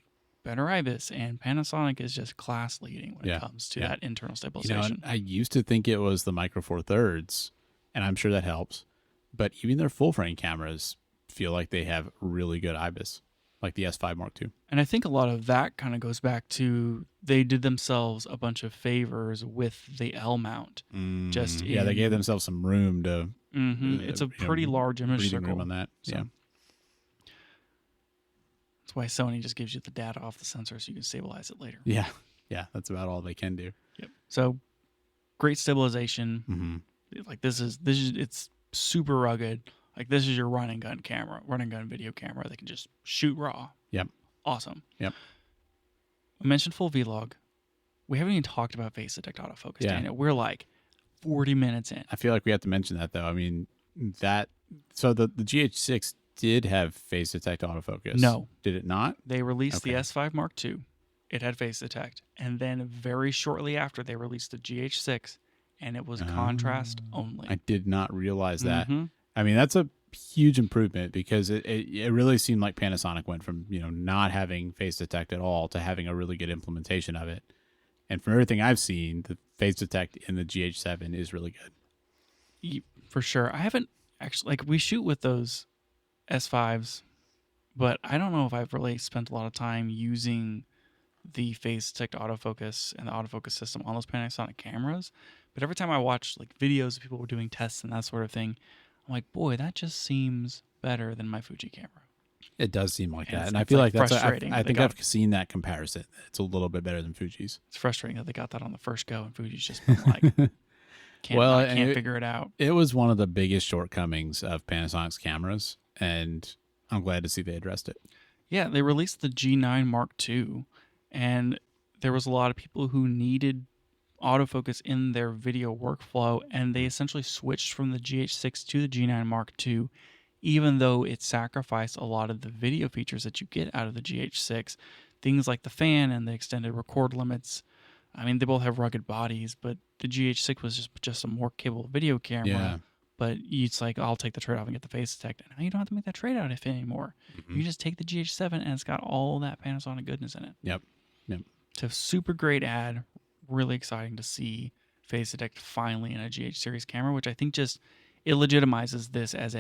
better IBIS. And Panasonic is just class leading when it comes to that internal stabilization. I used to think it was the Micro Four Thirds, and I'm sure that helps. But even their full frame cameras feel like they have really good IBIS, like the S5 Mark II. And I think a lot of that kind of goes back to they did themselves a bunch of favors with the L mount. They gave themselves some room to. It's a pretty large image circle room on that. So. That's why Sony just gives you the data off the sensor so you can stabilize it later. Yeah. Yeah. That's about all they can do. Yep. So great stabilization. Mm-hmm. Like this is it's super rugged. Like this is your run and gun video camera that can just shoot raw. Yep. Awesome. Yep. I mentioned full vlog. We haven't even talked about face detect autofocus. Yeah. Daniel. We're like 40 minutes in. I feel like we have to mention that though. I mean, so the GH6 did have face detect autofocus. No. Did it not? They released the Okay. S5 Mark II. It had face detect. And then very shortly after, they released the GH6, and it was contrast only. I did not realize that. Mm-hmm. I mean, that's a huge improvement because it really seemed like Panasonic went from, not having face detect at all to having a really good implementation of it. And from everything I've seen, the face detect in the GH7 is really good. For sure. I haven't actually, we shoot with those S5s, but I don't know if I've really spent a lot of time using the face detect autofocus and the autofocus system on those Panasonic cameras. But every time I watch videos of people doing tests and that sort of thing, I'm like, boy, that just seems better than my Fuji camera. It does seem like that. It's- And I it's, feel like, like that's, frustrating I that think they I've seen that comparison. It's a little bit better than Fuji's. It's frustrating that they got that on the first go and Fuji's just been like, I can't figure it out. It was one of the biggest shortcomings of Panasonic's cameras, and I'm glad to see they addressed it. Yeah, they released the G9 Mark II, and there was a lot of people who needed autofocus in their video workflow, and they essentially switched from the GH6 to the G9 Mark II, even though it sacrificed a lot of the video features that you get out of the GH6, things like the fan and the extended record limits. I mean, they both have rugged bodies, but the GH6 was just a more capable video camera. Yeah. But it's like, I'll take the trade-off and get the face detect. And now you don't have to make that trade-off anymore. Mhm. You just take the GH7 and it's got all that Panasonic goodness in it. Yep. So super great ad. Really exciting to see face detect finally in a GH series camera, which I think just it legitimizes this as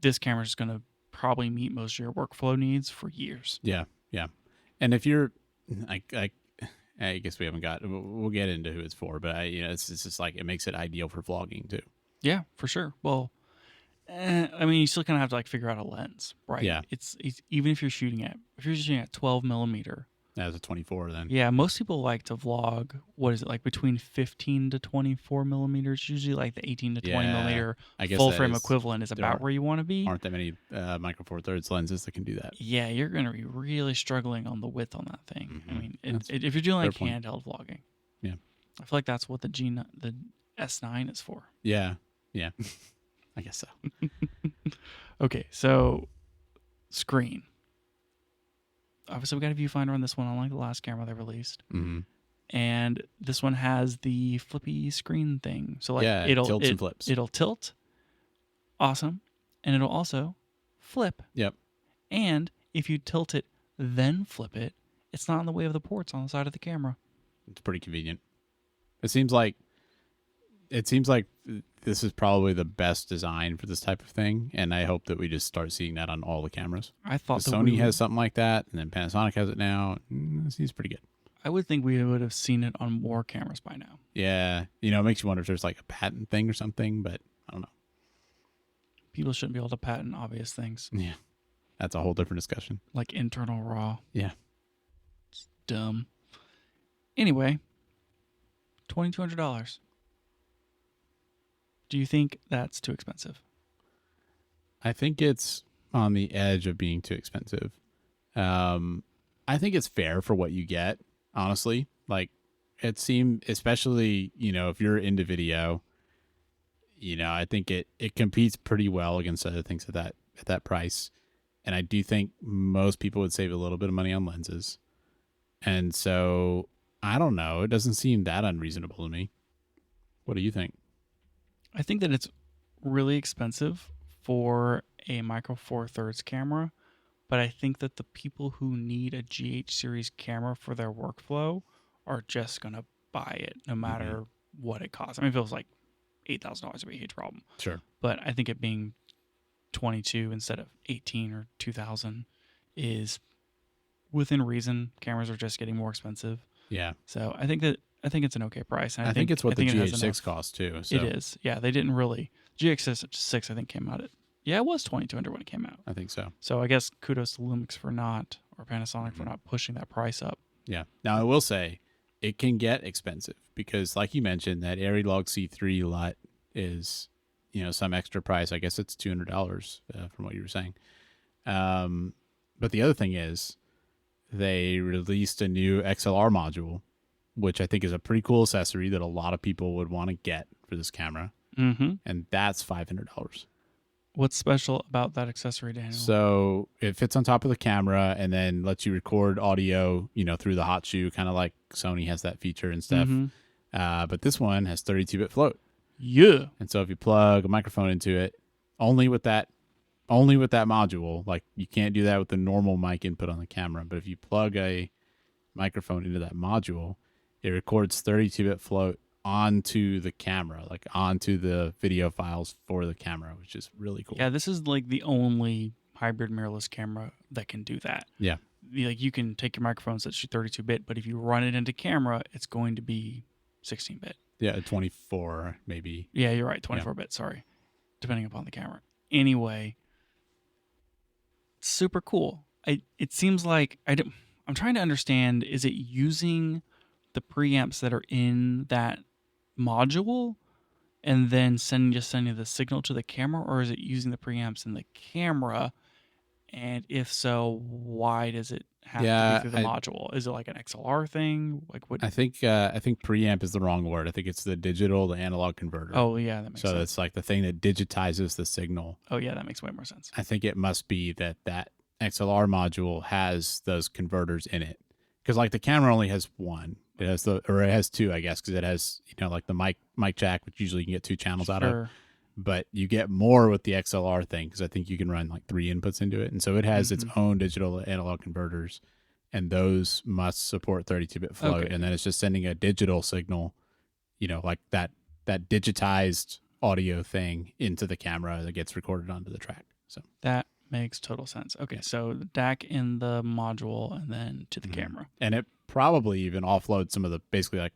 this camera is going to probably meet most of your workflow needs for years. Yeah. Yeah. And if you're, I guess we haven't we'll get into who it's for, but it's just like, it makes it ideal for vlogging too. Yeah, for sure. Well, I mean, you still kind of have to figure out a lens, right? Yeah. It's even if you're shooting at 12 millimeter. As a 24 then. Yeah, most people like to vlog. What is it like between 15 to 24 millimeters? Usually, like the 18 to 20 millimeter I guess full that frame is- equvalent is about where you want to be. Aren't that many Micro Four Thirds lenses that can do that? Yeah, you're going to be really struggling on the width on that thing. I Mhm. mean, That's if you're doing like fair point. handheld vlogging, Yeah. I feel like that's what the S9 is for. Yeah. Yeah. I guess so. Okay, so screen. Obviously, we got a viewfinder on this one, unlike the last camera they released. Mm-hmm. And this one has the flippy screen thing. So Yeah, it tilts and flips. It'll tilt. Awesome. And it'll also flip. Yep. And if you tilt it, then flip it, it's not in the way of the ports on the side of the camera. It's pretty convenient. It seems like this is probably the best design for this type of thing, and I hope that we just start seeing that on all the cameras. I thought that Sony has something like that, and then Panasonic has it now. It seems pretty good. I would think we would have seen it on more cameras by now. Yeah, it makes you wonder if there's like a patent thing or something, but I don't know. People shouldn't be able to patent obvious things Yeah, that's a whole different discussion. like internal RAW. Yeah. It's dumb. Anyway, $2,200. Do you think that's too expensive? I think it's on the edge of being too expensive. I think it's fair for what you get, honestly. Like, it seemed, especially, if you're into video, I think it competes pretty well against other things at that price. And I do think most people would save a little bit of money on lenses. And so, I don't know. It doesn't seem that unreasonable to me. What do you think? I think that it's really expensive for a Micro Four Thirds camera, but I think that the people who need a GH series camera for their workflow are just gonna buy it no matter what it costs. I mean, if it was like $8,000, it'd be a huge problem. Sure. But I think it being 22 instead of 18 or 2,000 is within reason. Cameras are just getting more expensive, Yeah. so I think it's an okay price. And I think it's what the it has GH6 enough. costs too. So. It is. Yeah, they didn't really. GX6 I think came out at Yeah, it was 2200 when it came out. I think so. So I guess kudos to Lumix for not, or Panasonic for not pushing that price up. Yeah. Now I will say it can get expensive because, like you mentioned, that Arilog C3 LUT is, some extra price. I guess it's $200 from what you were saying. But the other thing is they released a new XLR module, which I think is a pretty cool accessory that a lot of people would want to get for this camera. Mm-hmm. And that's $500. What's special about that accessory, Daniel? So it fits on top of the camera and then lets you record audio, through the hot shoe, kind of like Sony has that feature and stuff. Mm-hmm. But this one has 32-bit float. Yeah. And so if you plug a microphone into it, only with that module, like you can't do that with the normal mic input on the camera. But if you plug a microphone into that module, it records 32-bit float onto the camera, like onto the video files for the camera, which is really cool. Yeah, this is like the only hybrid mirrorless camera that can do that. Yeah. Like you can take your microphones that shoot 32-bit, but if you run it into camera, it's going to be 16-bit. Yeah, 24 maybe. Yeah, you're right, 24-bit, sorry. Depending upon the camera. Anyway, super cool. It seems like I'm trying to understand, is it using the preamps that are in that module and then just sending the signal to the camera, or is it using the preamps in the camera? And if so, why does it have to be through the module? Is it like an XLR thing? Like what? I think preamp is the wrong word. I think it's the digital to analog converter. Oh yeah, that makes sense. So it's like the thing that digitizes the signal. Oh yeah, that makes way more sense. I think it must be that XLR module has those converters in it, because like the camera only has one. It has two, I guess, because it has like the mic jack, which usually you can get two channels out of. But you get more with the XLR thing because I think you can run like 3 inputs into it, and so it has its own digital to analog converters, and those must support 32-bit float, and then it's just sending a digital signal, like that digitized audio thing into the camera that gets recorded onto the track. So that makes total sense. Okay, so the DAC in the module and then to the camera. And it probably even offloads some of the basically like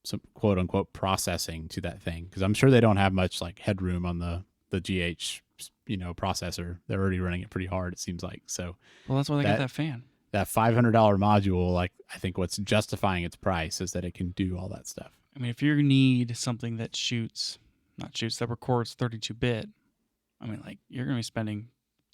some quote unquote processing to that thing, because I'm sure they don't have much like headroom on the GH processor. They're already running it pretty hard, it seems like. So well, that's why they got that fan. That $500 module, like I think what's justifying its price is that it can do all that stuff. I mean, if you need something that that records 32-bit, I mean, like you're going to be spending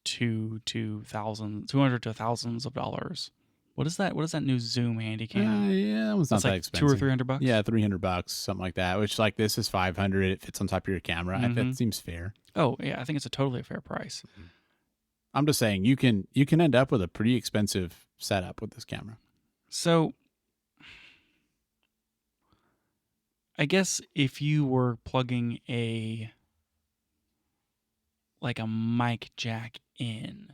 $200 to thousands of dollars. What is that? What is that new Zoom Handycam? Yeah, that was not that like expensive. $200 or $300. Yeah, $300, something like that. Which like this is $500. It fits on top of your camera. That seems fair. Oh yeah, I think it's a totally fair price. I'm just saying you can end up with a pretty expensive setup with this camera. So I guess if you were plugging a mic jack in,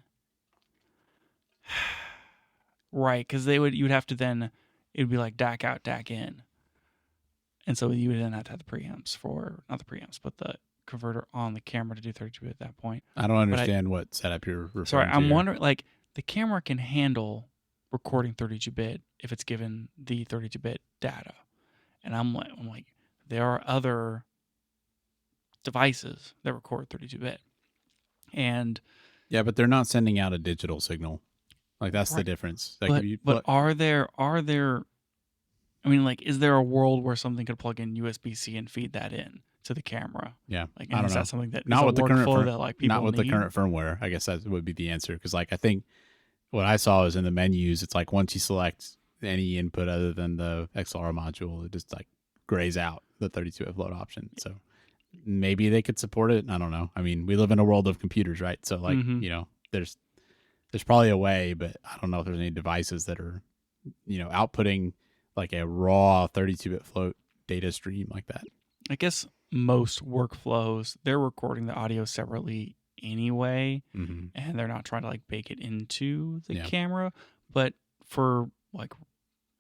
right? Because you'd have to then, it'd be like DAC out, DAC in, and so you would then have to have the preamps not the preamps, but the converter on the camera to do 32 at that point. I don't understand what setup you're referring to. Sorry, I'm wondering, like the camera can handle recording 32-bit if it's given the 32-bit data, and I'm like, there are other devices that record 32-bit. And yeah, but they're not sending out a digital signal. Like that's the difference. Like but are there I mean, like, is there a world where something could plug in USB-C and feed that in to the camera? Yeah, like, I don't know. Is that something that not is with a the current that like people not with need? the current firmware? I guess that would be the answer, because like I think what I saw is in the menus, it's like once you select any input other than the XLR module, it just like grays out the 32-bit float option. So maybe they could support it. I don't know. I mean, we live in a world of computers, right? So like, there's probably a way, but I don't know if there's any devices that are, outputting like a raw 32-bit float data stream like that. I guess most workflows, they're recording the audio separately anyway, and they're not trying to like bake it into the camera. But for like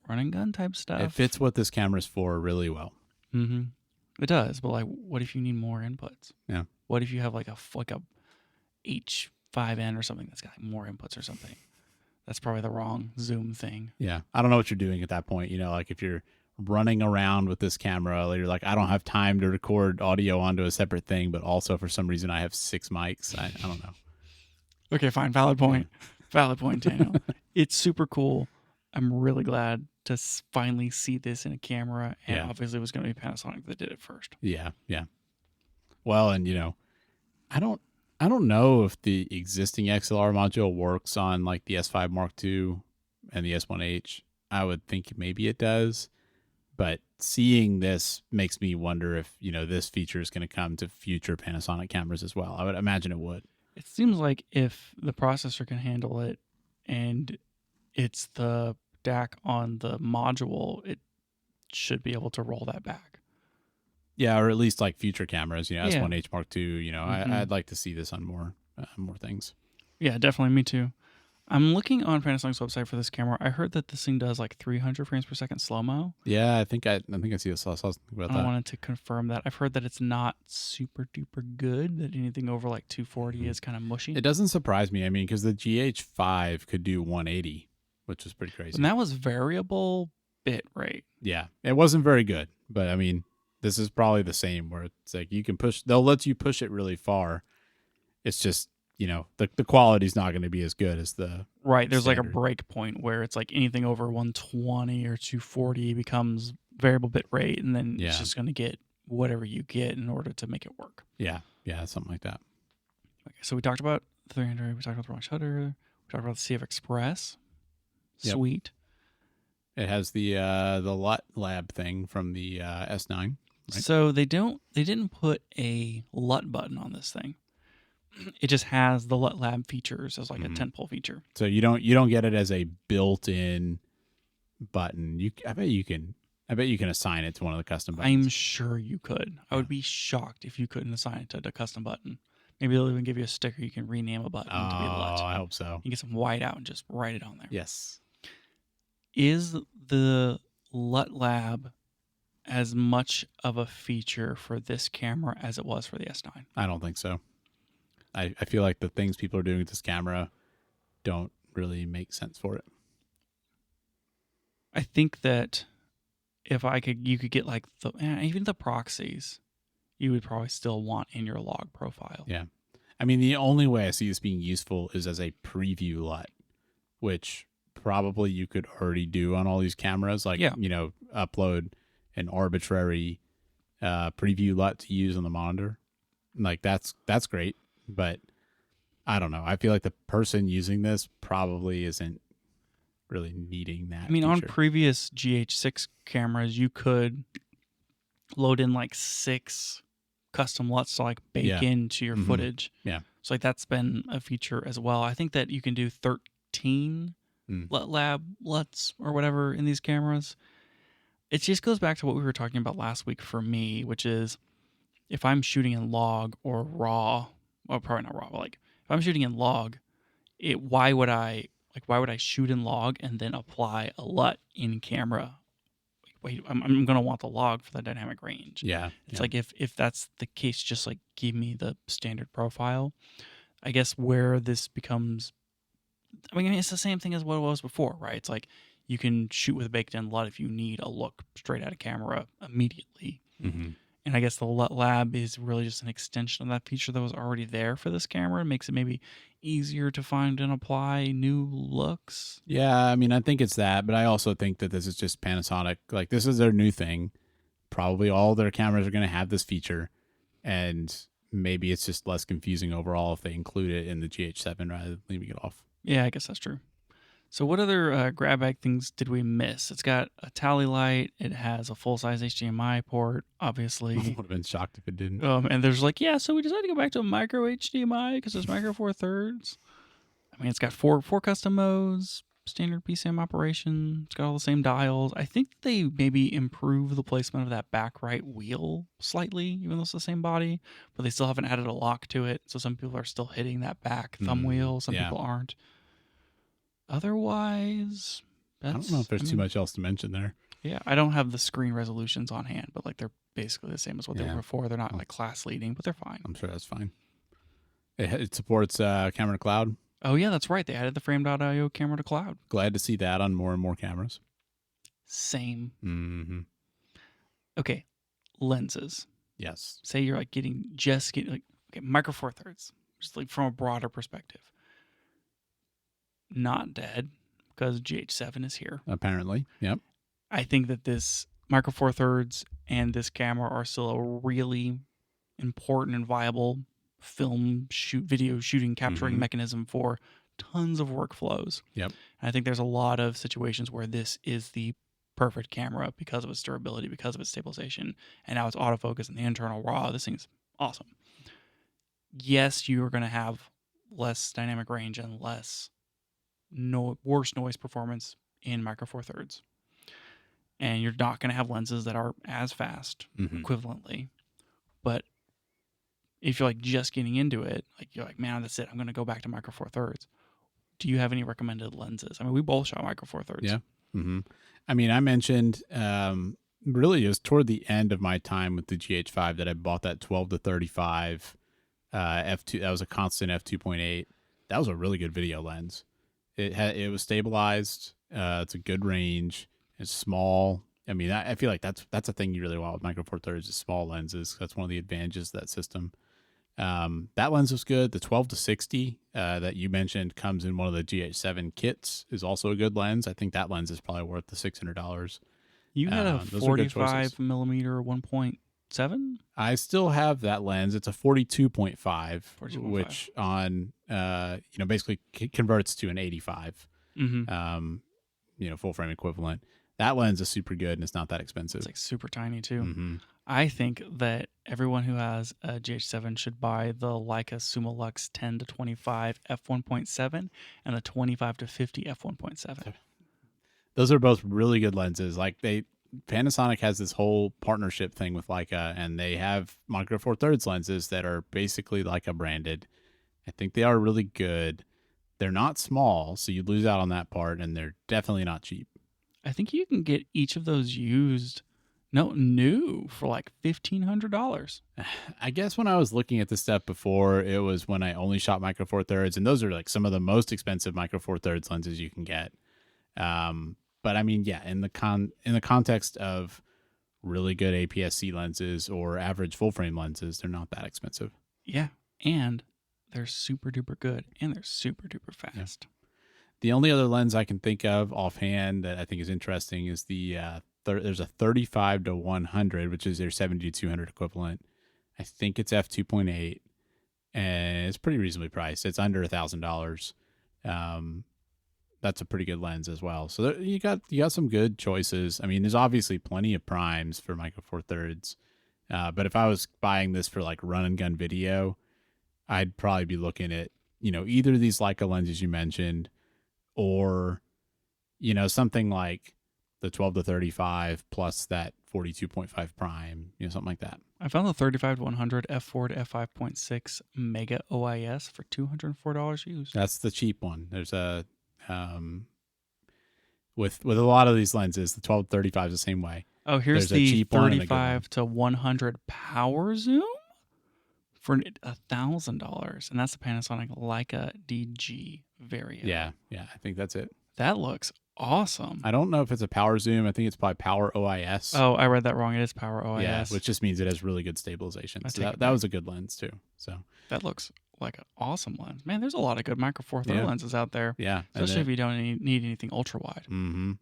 run and gun type stuff, it fits what this camera's for really well. It does, but like, what if you need more inputs? Yeah. What if you have like a H5N or something that's got more inputs or something? That's probably the wrong Zoom thing. Yeah. I don't know what you're doing at that point. Like if you're running around with this camera. You're like, I don't have time to record audio onto a separate thing, but also for some reason I have 6 mics. I don't know. Okay, fine. Valid point. Valid point, Daniel. It's super cool. I'm really glad to finally see this in a camera. And obviously it was going to be Panasonic that did it first. Yeah, yeah. Well, and I don't know if the existing XLR module works on like the S5 Mark II and the S1H. I would think maybe it does, but seeing this makes me wonder if this feature is going to come to future Panasonic cameras as well. I would imagine it would. It seems like if the processor can handle it and it's the DAC on the module, it should be able to roll that back. Yeah, or at least like future cameras, S1H Mark II. Mm-hmm. I'd like to see this on more things. Yeah, definitely. Me too. I'm looking on Panasonic's website for this camera. I heard that this thing does like 300 frames per second slow-mo. Yeah, I think I see this. I saw something about that. I wanted to confirm that. I've heard that it's not super duper good, that anything over like 240 is kind of mushy. It doesn't surprise me. I mean, because the GH5 could do 180, which is pretty crazy. And that was variable bit rate. Yeah, it wasn't very good, but I mean, this is probably the same where it's like they'll let you push it really far. It's just, the quality's not going to be as good as the right. There's standard. like a break point where it's like anything over 120 or 240 becomes variable bit rate, and then it's just going to get whatever you get in order to make it work. Yeah, something like that. Okay, so we talked about the 300. We talked about the wrong shutter. We talked about the CF Express. Sweet. It has the LUT lab thing from the S9. Right? So they didn't put a LUT button on this thing. It just has the LUT lab features as like a tentpole feature. So you don't get it as a built-in button. I bet you can assign it to one of the custom buttons. I'm sure you could. I would be shocked if you couldn't assign it to the custom button. Maybe they'll even give you a sticker you can rename a button to be LUT. Oh, I hope so. You get some white out and just write it on there. Yes. Is the LUT lab as much of a feature for this camera as it was for the S9? I don't think so. I feel like the things people are doing with this camera don't really make sense for it. I think that if you could get like even the proxies, you would probably still want in your log profile. Yeah. I mean, the only way I see this being useful is as a preview LUT, which probably you could already do on all these cameras. Like, upload an arbitrary preview LUT to use on the monitor. Like, that's great. But I don't know. I feel like the person using this probably isn't really needing that. I mean, feature. on previous GH6 cameras, you could load in like 6 custom LUTs to like bake into your footage. Yeah. So like that's been a feature as well. I think that you can do 13 LUT lab LUTs or whatever in these cameras. It just goes back to what we were talking about last week for me, which is if I'm shooting in log or raw, well, probably not raw, but like if I'm shooting in log, why would I shoot in log and then apply a LUT in camera? Wait, I'm going to want the log for the dynamic range. Yeah. It's like if that's the case, just like give me the standard profile. I guess where this becomes, I mean, it's the same thing as what it was before, right? It's like you can shoot with a baked in LUT if you need a look straight out of camera immediately. Mm-hmm. And I guess the LUT lab is really just an extension of that feature that was already there for this camera. It makes it maybe easier to find and apply new looks. Yeah, I mean, I think it's that, but I also think that this is just Panasonic. Like, this is their new thing. Probably all their cameras are going to have this feature, and maybe it's just less confusing overall if they include it in the GH7 rather than leaving it off. Yeah, I guess that's true. So what other grab bag things did we miss? It's got a tally light. It has a full-size HDMI port, obviously. I would have been shocked if it didn't. And there's like, so we decided to go back to a micro HDMI because it's micro 4/3. I mean, it's got four custom modes, standard PCM operation. It's got all the same dials. I think they maybe improve the placement of that back right wheel slightly, even though it's the same body, but they still haven't added a lock to it. So some people are still hitting that back thumb wheel. Some people aren't. Otherwise, I don't know if there's too much else to mention there. Yeah, I don't have the screen resolutions on hand, but like they're basically the same as what they were before. They're not like class leading, but they're fine. I'm sure that's fine. It supports camera to cloud. Oh yeah, that's right. They added the frame.io camera to cloud. Glad to see that on more and more cameras. Same. Mm-hmm. Okay, lenses. Yes. Say you're like getting like okay, micro four thirds, just like from a broader perspective. Not dead because GH7 is here. Apparently. Yep. I think that this micro four thirds and this camera are still a really important and viable video shooting capturing mechanism for tons of workflows. Yep. And I think there's a lot of situations where this is the perfect camera because of its durability, because of its stabilization, and now it's autofocus and the internal RAW. This thing's awesome. Yes, you are going to have less dynamic range and worse noise performance in micro four thirds. And you're not going to have lenses that are as fast equivalently. But if you're like just getting into it, like you're like, man, that's it. I'm going to go back to micro four thirds. Do you have any recommended lenses? I mean, we both shot micro four thirds. Yeah. I mean, I mentioned really it was toward the end of my time with the GH5 that I bought that 12 to 35 f2. That was a constant f2.8. That was a really good video lens. It was stabilized. It's a good range. It's small. I mean, I feel like that's a thing you really want with micro four thirds is small lenses. That's one of the advantages of that system. That lens was good. The 12 to 60 that you mentioned comes in one of the GH7 kits is also a good lens. I think that lens is probably worth the $600. You had a 45 millimeter 1.7? I still have that lens. It's a 42.5, 42.5. which on basically converts to an 85. Full frame equivalent. That lens is super good and it's not that expensive. It's like super tiny too. I think that everyone who has a GH7 should buy the Leica Summilux 10 to 25 f1.7 and the 25 to 50 f1.7. Those are both really good lenses. Like Panasonic has this whole partnership thing with Leica, and they have micro four thirds lenses that are basically Leica branded. I think they are really good. They're not small, so you lose out on that part, and they're definitely not cheap. I think you can get each of those new for like $1,500. I guess when I was looking at this stuff before, it was when I only shot micro four thirds, and those are like some of the most expensive micro four thirds lenses you can get. But I mean, yeah, in the context of really good APS-C lenses or average full frame lenses, they're not that expensive. Yeah, and they're super duper good, and they're super duper fast. Yeah. The only other lens I can think of offhand that I think is interesting is there's a 35 to 100, which is their 70 to 200 equivalent. I think it's f2.8, and it's pretty reasonably priced. It's under $1,000. That's a pretty good lens as well. So you got some good choices. I mean, there's obviously plenty of primes for micro four thirds, but if I was buying this for like run and gun video, I'd probably be looking at either of these Leica lenses you mentioned, or something like the 12 to 35 plus that 42.5 prime, something like that. I found the 35 to 100 f4 to f5.6 mega OIS for $204 used. That's the cheap one. There's a with a lot of these lenses, the 12 to 35 is the same way. Oh, here's the 35 to 100 power zoom for $1,000, and that's the Panasonic Leica DG variant. Yeah, I think that's it. That looks awesome. I don't know if it's a power zoom. I think it's probably power OIS. Oh, I read that wrong. It is power OIS. Yeah, which just means it has really good stabilization. So that was a good lens too. So that looks like an awesome lens. Man, there's a lot of good micro four thirds lenses out there. Yeah, especially if you don't need anything ultra wide. When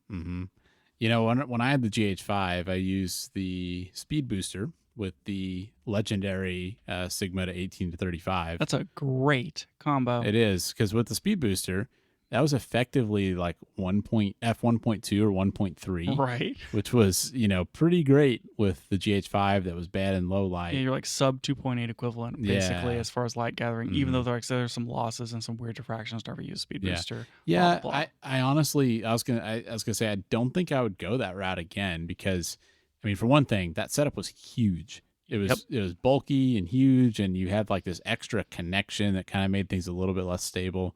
I had the GH5, I used the speed booster with the legendary Sigma to 18 to 35. That's a great combo. It is, because with the speed booster, that was effectively like f1.2 or 1.3, right? Which was pretty great with the GH5 that was bad in low light. Yeah, you're like sub 2.8 equivalent basically as far as light gathering. Even though there's some losses and some weird diffractions whenever you use speed booster. Yeah, blah, blah. I honestly I was gonna say I don't think I would go that route again, because I mean, for one thing, that setup was huge. It was bulky and huge, and you had like this extra connection that kind of made things a little bit less stable.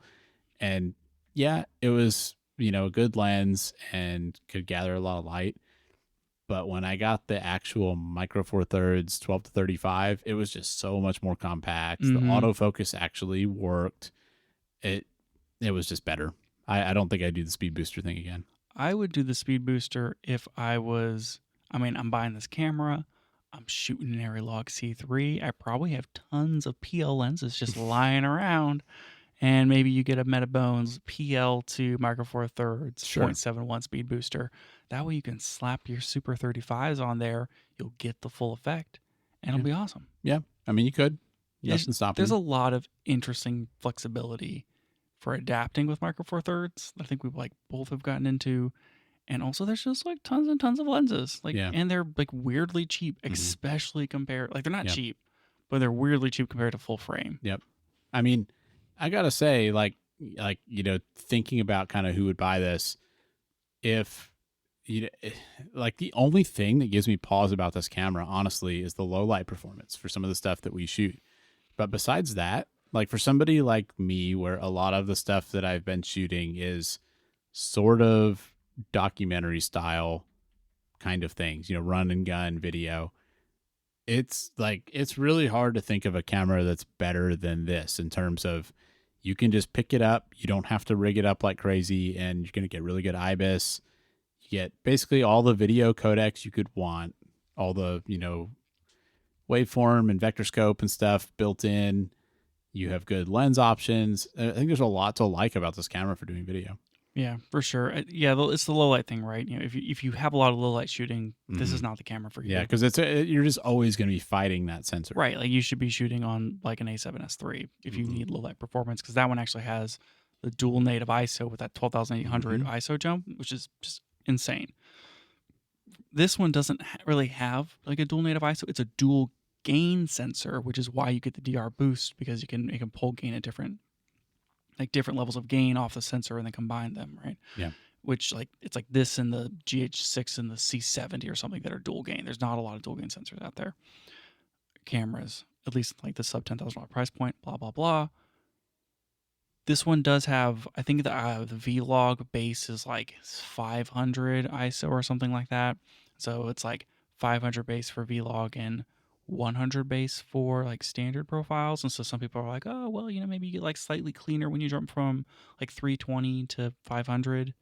And yeah, it was, a good lens and could gather a lot of light. But when I got the actual micro four thirds 12 to 35, it was just so much more compact. The autofocus actually worked. It was just better. I don't think I'd do the speed booster thing again. I would do the speed booster if I was, I mean, I'm buying this camera. I'm shooting an Arilog C3. I probably have tons of PL lenses just lying around. And maybe you get a Metabones PL to Micro Four Thirds Sure. 0.71 speed booster. That way you can slap your Super 35s on there. You'll get the full effect, and it'll be awesome. Yeah. I mean, you could. Nothing stopping There's you. a lot of interesting flexibility for adapting with Micro Four Thirds. I think we've like both have gotten into, and also there's just like tons and tons of lenses, like, Yeah. and they're like weirdly cheap, especially compared, like they're not cheap, but they're weirdly cheap compared to full frame. Yep. I mean, I gotta say, like you know, thinking about kind of who would buy this, if you know, like the only thing that gives me pause about this camera, honestly, is the low light performance for some of the stuff that we shoot. But besides that, like for somebody like me, where a lot of the stuff that I've been shooting is sort of documentary style kind of things, you know, run and gun video, it's like it's really hard to think of a camera that's better than this in terms of you can just pick it up, you don't have to rig it up like crazy, and you're going to get really good IBIS. You get basically all the video codecs you could want, all the, you know, waveform and vector scope and stuff built in. You have good lens options. I think there's a lot to like about this camera for doing video. Yeah, for sure. Yeah, it's the low light thing, right? You know, if you have a lot of low light shooting, this is not the camera for you. Yeah, because you're just always going to be fighting that sensor. Right, like you should be shooting on like an A7S3 if you need low light performance, because that one actually has the dual native ISO with that 12,800 ISO jump, which is just insane. This one doesn't really have like a dual native ISO. It's a dual gain sensor, which is why you get the DR boost, because you can pull gain at different levels of gain off the sensor and then combine them, right? Yeah. Which like it's like this and the GH6 and the C70 or something that are dual gain. There's not a lot of dual gain sensors out there. Cameras, at least like the sub $10,000 price point, blah blah blah. This one does have, I think the Vlog base is like 500 ISO or something like that. So it's like 500 base for Vlog and 100 base for like standard profiles. And so some people are like, oh, well, you know, maybe you get like slightly cleaner when you jump from like 320 to 500.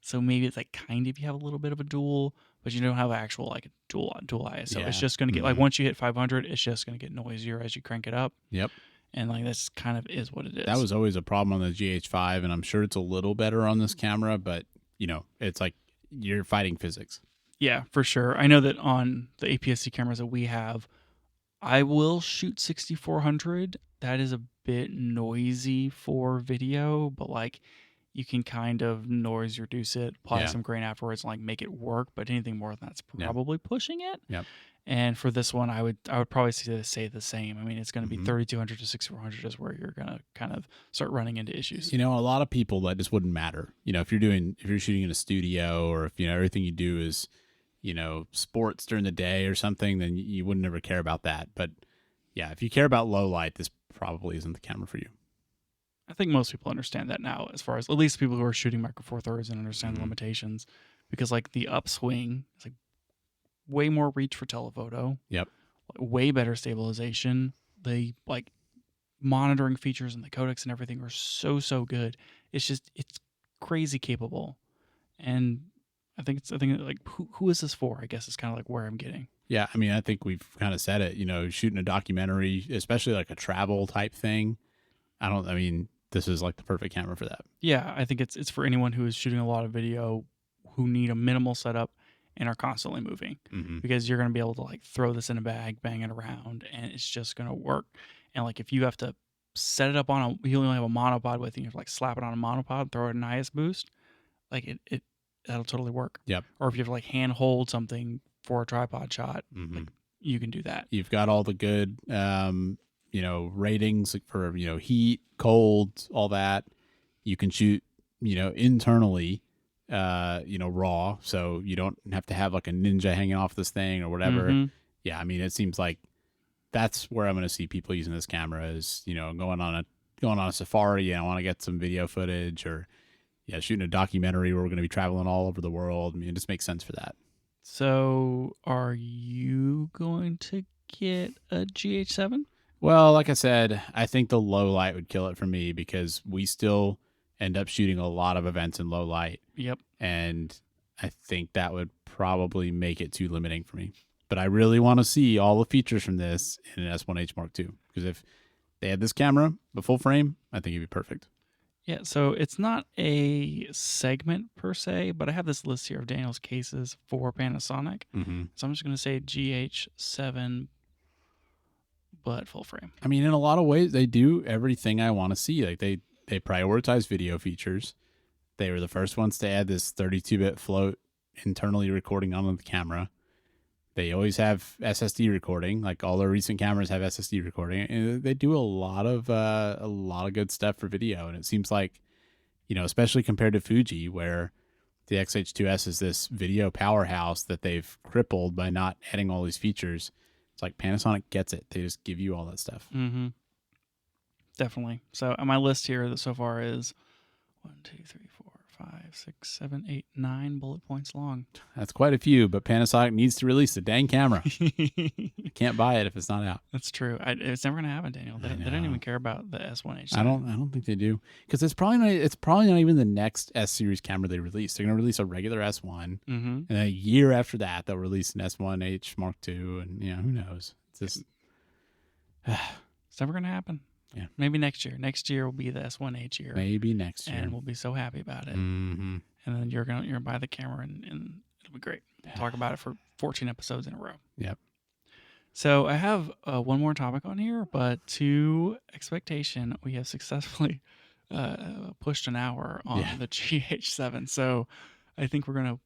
So maybe it's like kind of you have a little bit of a dual, but you don't have actual like a dual ISO. Yeah. It's just going to get like once you hit 500, it's just going to get noisier as you crank it up. Yep. And like this kind of is what it is. That was always a problem on the GH5, and I'm sure it's a little better on this camera, but you know, it's like you're fighting physics. Yeah, for sure. I know that on the APS-C cameras that we have, I will shoot 6400. That is a bit noisy for video, but like you can kind of noise reduce it, apply some grain afterwards, and like make it work. But anything more than that's probably pushing it. Yep. And for this one, I would probably say the same. I mean, it's going to be 3200 to 6400 is where you're going to kind of start running into issues. You know, a lot of people that just wouldn't matter. You know, if you're shooting in a studio, or if, you know, everything you do is, you know, sports during the day or something, then you wouldn't ever care about that. But yeah, if you care about low light, this probably isn't the camera for you. I think most people understand that now, as far as at least people who are shooting Micro Four Thirds and understand the limitations, because like the upswing is like way more reach for telephoto. Yep. Way better stabilization. The like monitoring features and the codecs and everything are so good. It's crazy capable. And I think like who is this for? I guess is kind of like where I'm getting. Yeah, I mean, I think we've kind of said it, you know, shooting a documentary, especially like a travel type thing. I mean, this is like the perfect camera for that. Yeah, I think it's for anyone who is shooting a lot of video, who need a minimal setup and are constantly moving, because you're going to be able to like throw this in a bag, bang it around, and it's just going to work. And like if you have to set it up on you only have a monopod with you, you have to like slap it on a monopod, throw it in IS boost, like that'll totally work. Yep. Or if you have to like hand hold something for a tripod shot, like you can do that. You've got all the good, you know, ratings for, you know, heat, cold, all that. You can shoot, you know, internally, you know, raw, so you don't have to have like a ninja hanging off this thing or whatever. Yeah, I mean, it seems like that's where I'm going to see people using this camera is, you know, going on a safari and I want to get some video footage, or shooting a documentary where we're going to be traveling all over the world. I mean, it just makes sense for that. So, are you going to get a GH7? Well, like I said, I think the low light would kill it for me, because we still, end up shooting a lot of events in low light. Yep. And I think that would probably make it too limiting for me. But I really want to see all the features from this in an S1H Mark II, because if they had this camera, the full frame, I think it'd be perfect. Yeah, so it's not a segment per se, but I have this list here of Daniel's cases for Panasonic. Mm-hmm. So I'm just going to say GH7, but full frame. I mean, in a lot of ways, they do everything I want to see. Like they prioritize video features. They were the first ones to add this 32-bit float internally recording onto the camera. They always have SSD recording. Like all their recent cameras have SSD recording. And they do a lot of good stuff for video. And it seems like, especially compared to Fuji, where the XH2S is this video powerhouse that they've crippled by not adding all these features. It's like Panasonic gets it. They just give you all that stuff. Mm-hmm. Definitely. So my list here so far is 1, 2, 3, 4, 5, 6, 7, 8, 9 bullet points long. That's quite a few, but Panasonic needs to release the dang camera. You can't buy it if it's not out. That's true. It's never going to happen, Daniel. They don't even care about the S1H. I don't think they do, because it's probably not even the next S series camera they release. They're going to release a regular S1, and then a year after that they'll release an S1H Mark II, and who knows? It's just it's never going to happen. Yeah, maybe next year. Next year will be the S1H year. Maybe next year, and we'll be so happy about it. Mm-hmm. And then you're gonna buy the camera, and it'll be great. We'll talk about it for 14 episodes in a row. Yep. So I have one more topic on here, but to expectation, we have successfully pushed an hour on the GH7. So I think we're gonna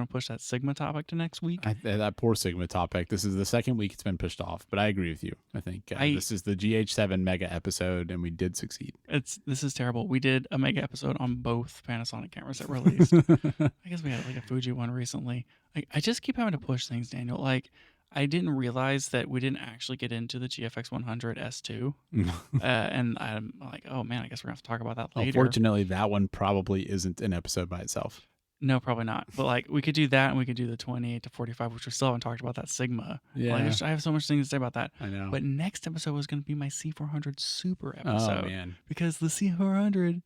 push that Sigma topic to next week. That poor Sigma topic. This is the second week it's been pushed off, but I agree with you. I think this is the GH7 mega episode, and we did succeed. This is terrible. We did a mega episode on both Panasonic cameras that released. I guess we had like a Fuji one recently. I just keep having to push things, Daniel. Like I didn't realize that we didn't actually get into the GFX 100 S2, and I'm like, oh man, I guess we're gonna have to talk about that later. Unfortunately, that one probably isn't an episode by itself. No, probably not. But like we could do that, and we could do the 28 to 45, which we still haven't talked about that Sigma. Yeah, I have so much things to say about that. I know. But next episode was going to be my C400 Super episode. Oh man, because the C400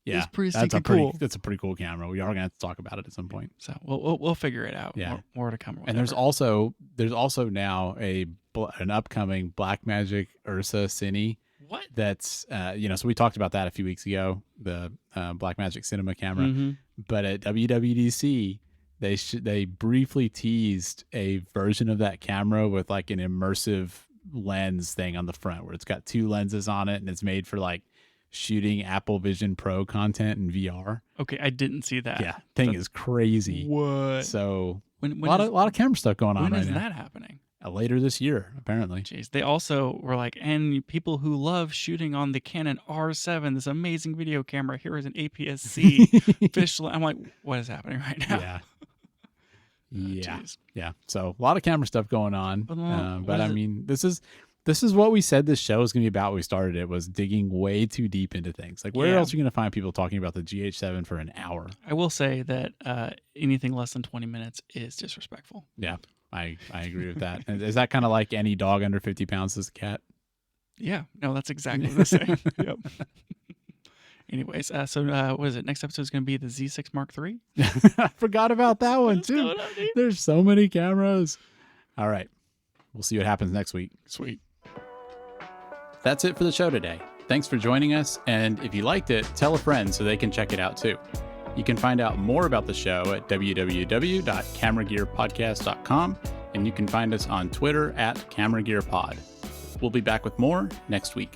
is pretty cool. That's a pretty cool camera. We are going to have to talk about it at some point. So we'll figure it out. Yeah, more to come. And there's also now an upcoming Blackmagic Ursa Cine. What? That's so we talked about that a few weeks ago, the Blackmagic Cinema camera. Mm-hmm. But at WWDC, they briefly teased a version of that camera with like an immersive lens thing on the front, where it's got 2 lenses on it, and it's made for like shooting Apple Vision Pro content in VR. Okay, I didn't see that. Yeah, thing is crazy. What? So a lot of camera stuff going on right now. When is that happening? Later this year, apparently. Jeez, they also were like, and people who love shooting on the Canon R7, this amazing video camera, here is an APS-C fish. I'm like, what is happening right now? Yeah. Geez. Yeah. So a lot of camera stuff going on. But I mean, this is what we said this show is going to be about when we started it, was digging way too deep into things. Like, where else are you going to find people talking about the GH7 for an hour? I will say that anything less than 20 minutes is disrespectful. Yeah. I agree with that. Is that kind of like any dog under 50 pounds is a cat? Yeah. No, that's exactly the same. Yep. Anyways, so what is it? Next episode is going to be the Z6 Mark III. I forgot about that one too. There's so many cameras. All right. We'll see what happens next week. Sweet. That's it for the show today. Thanks for joining us. And if you liked it, tell a friend so they can check it out too. You can find out more about the show at www.cameragearpodcast.com, and you can find us on Twitter at CameraGearPod. We'll be back with more next week.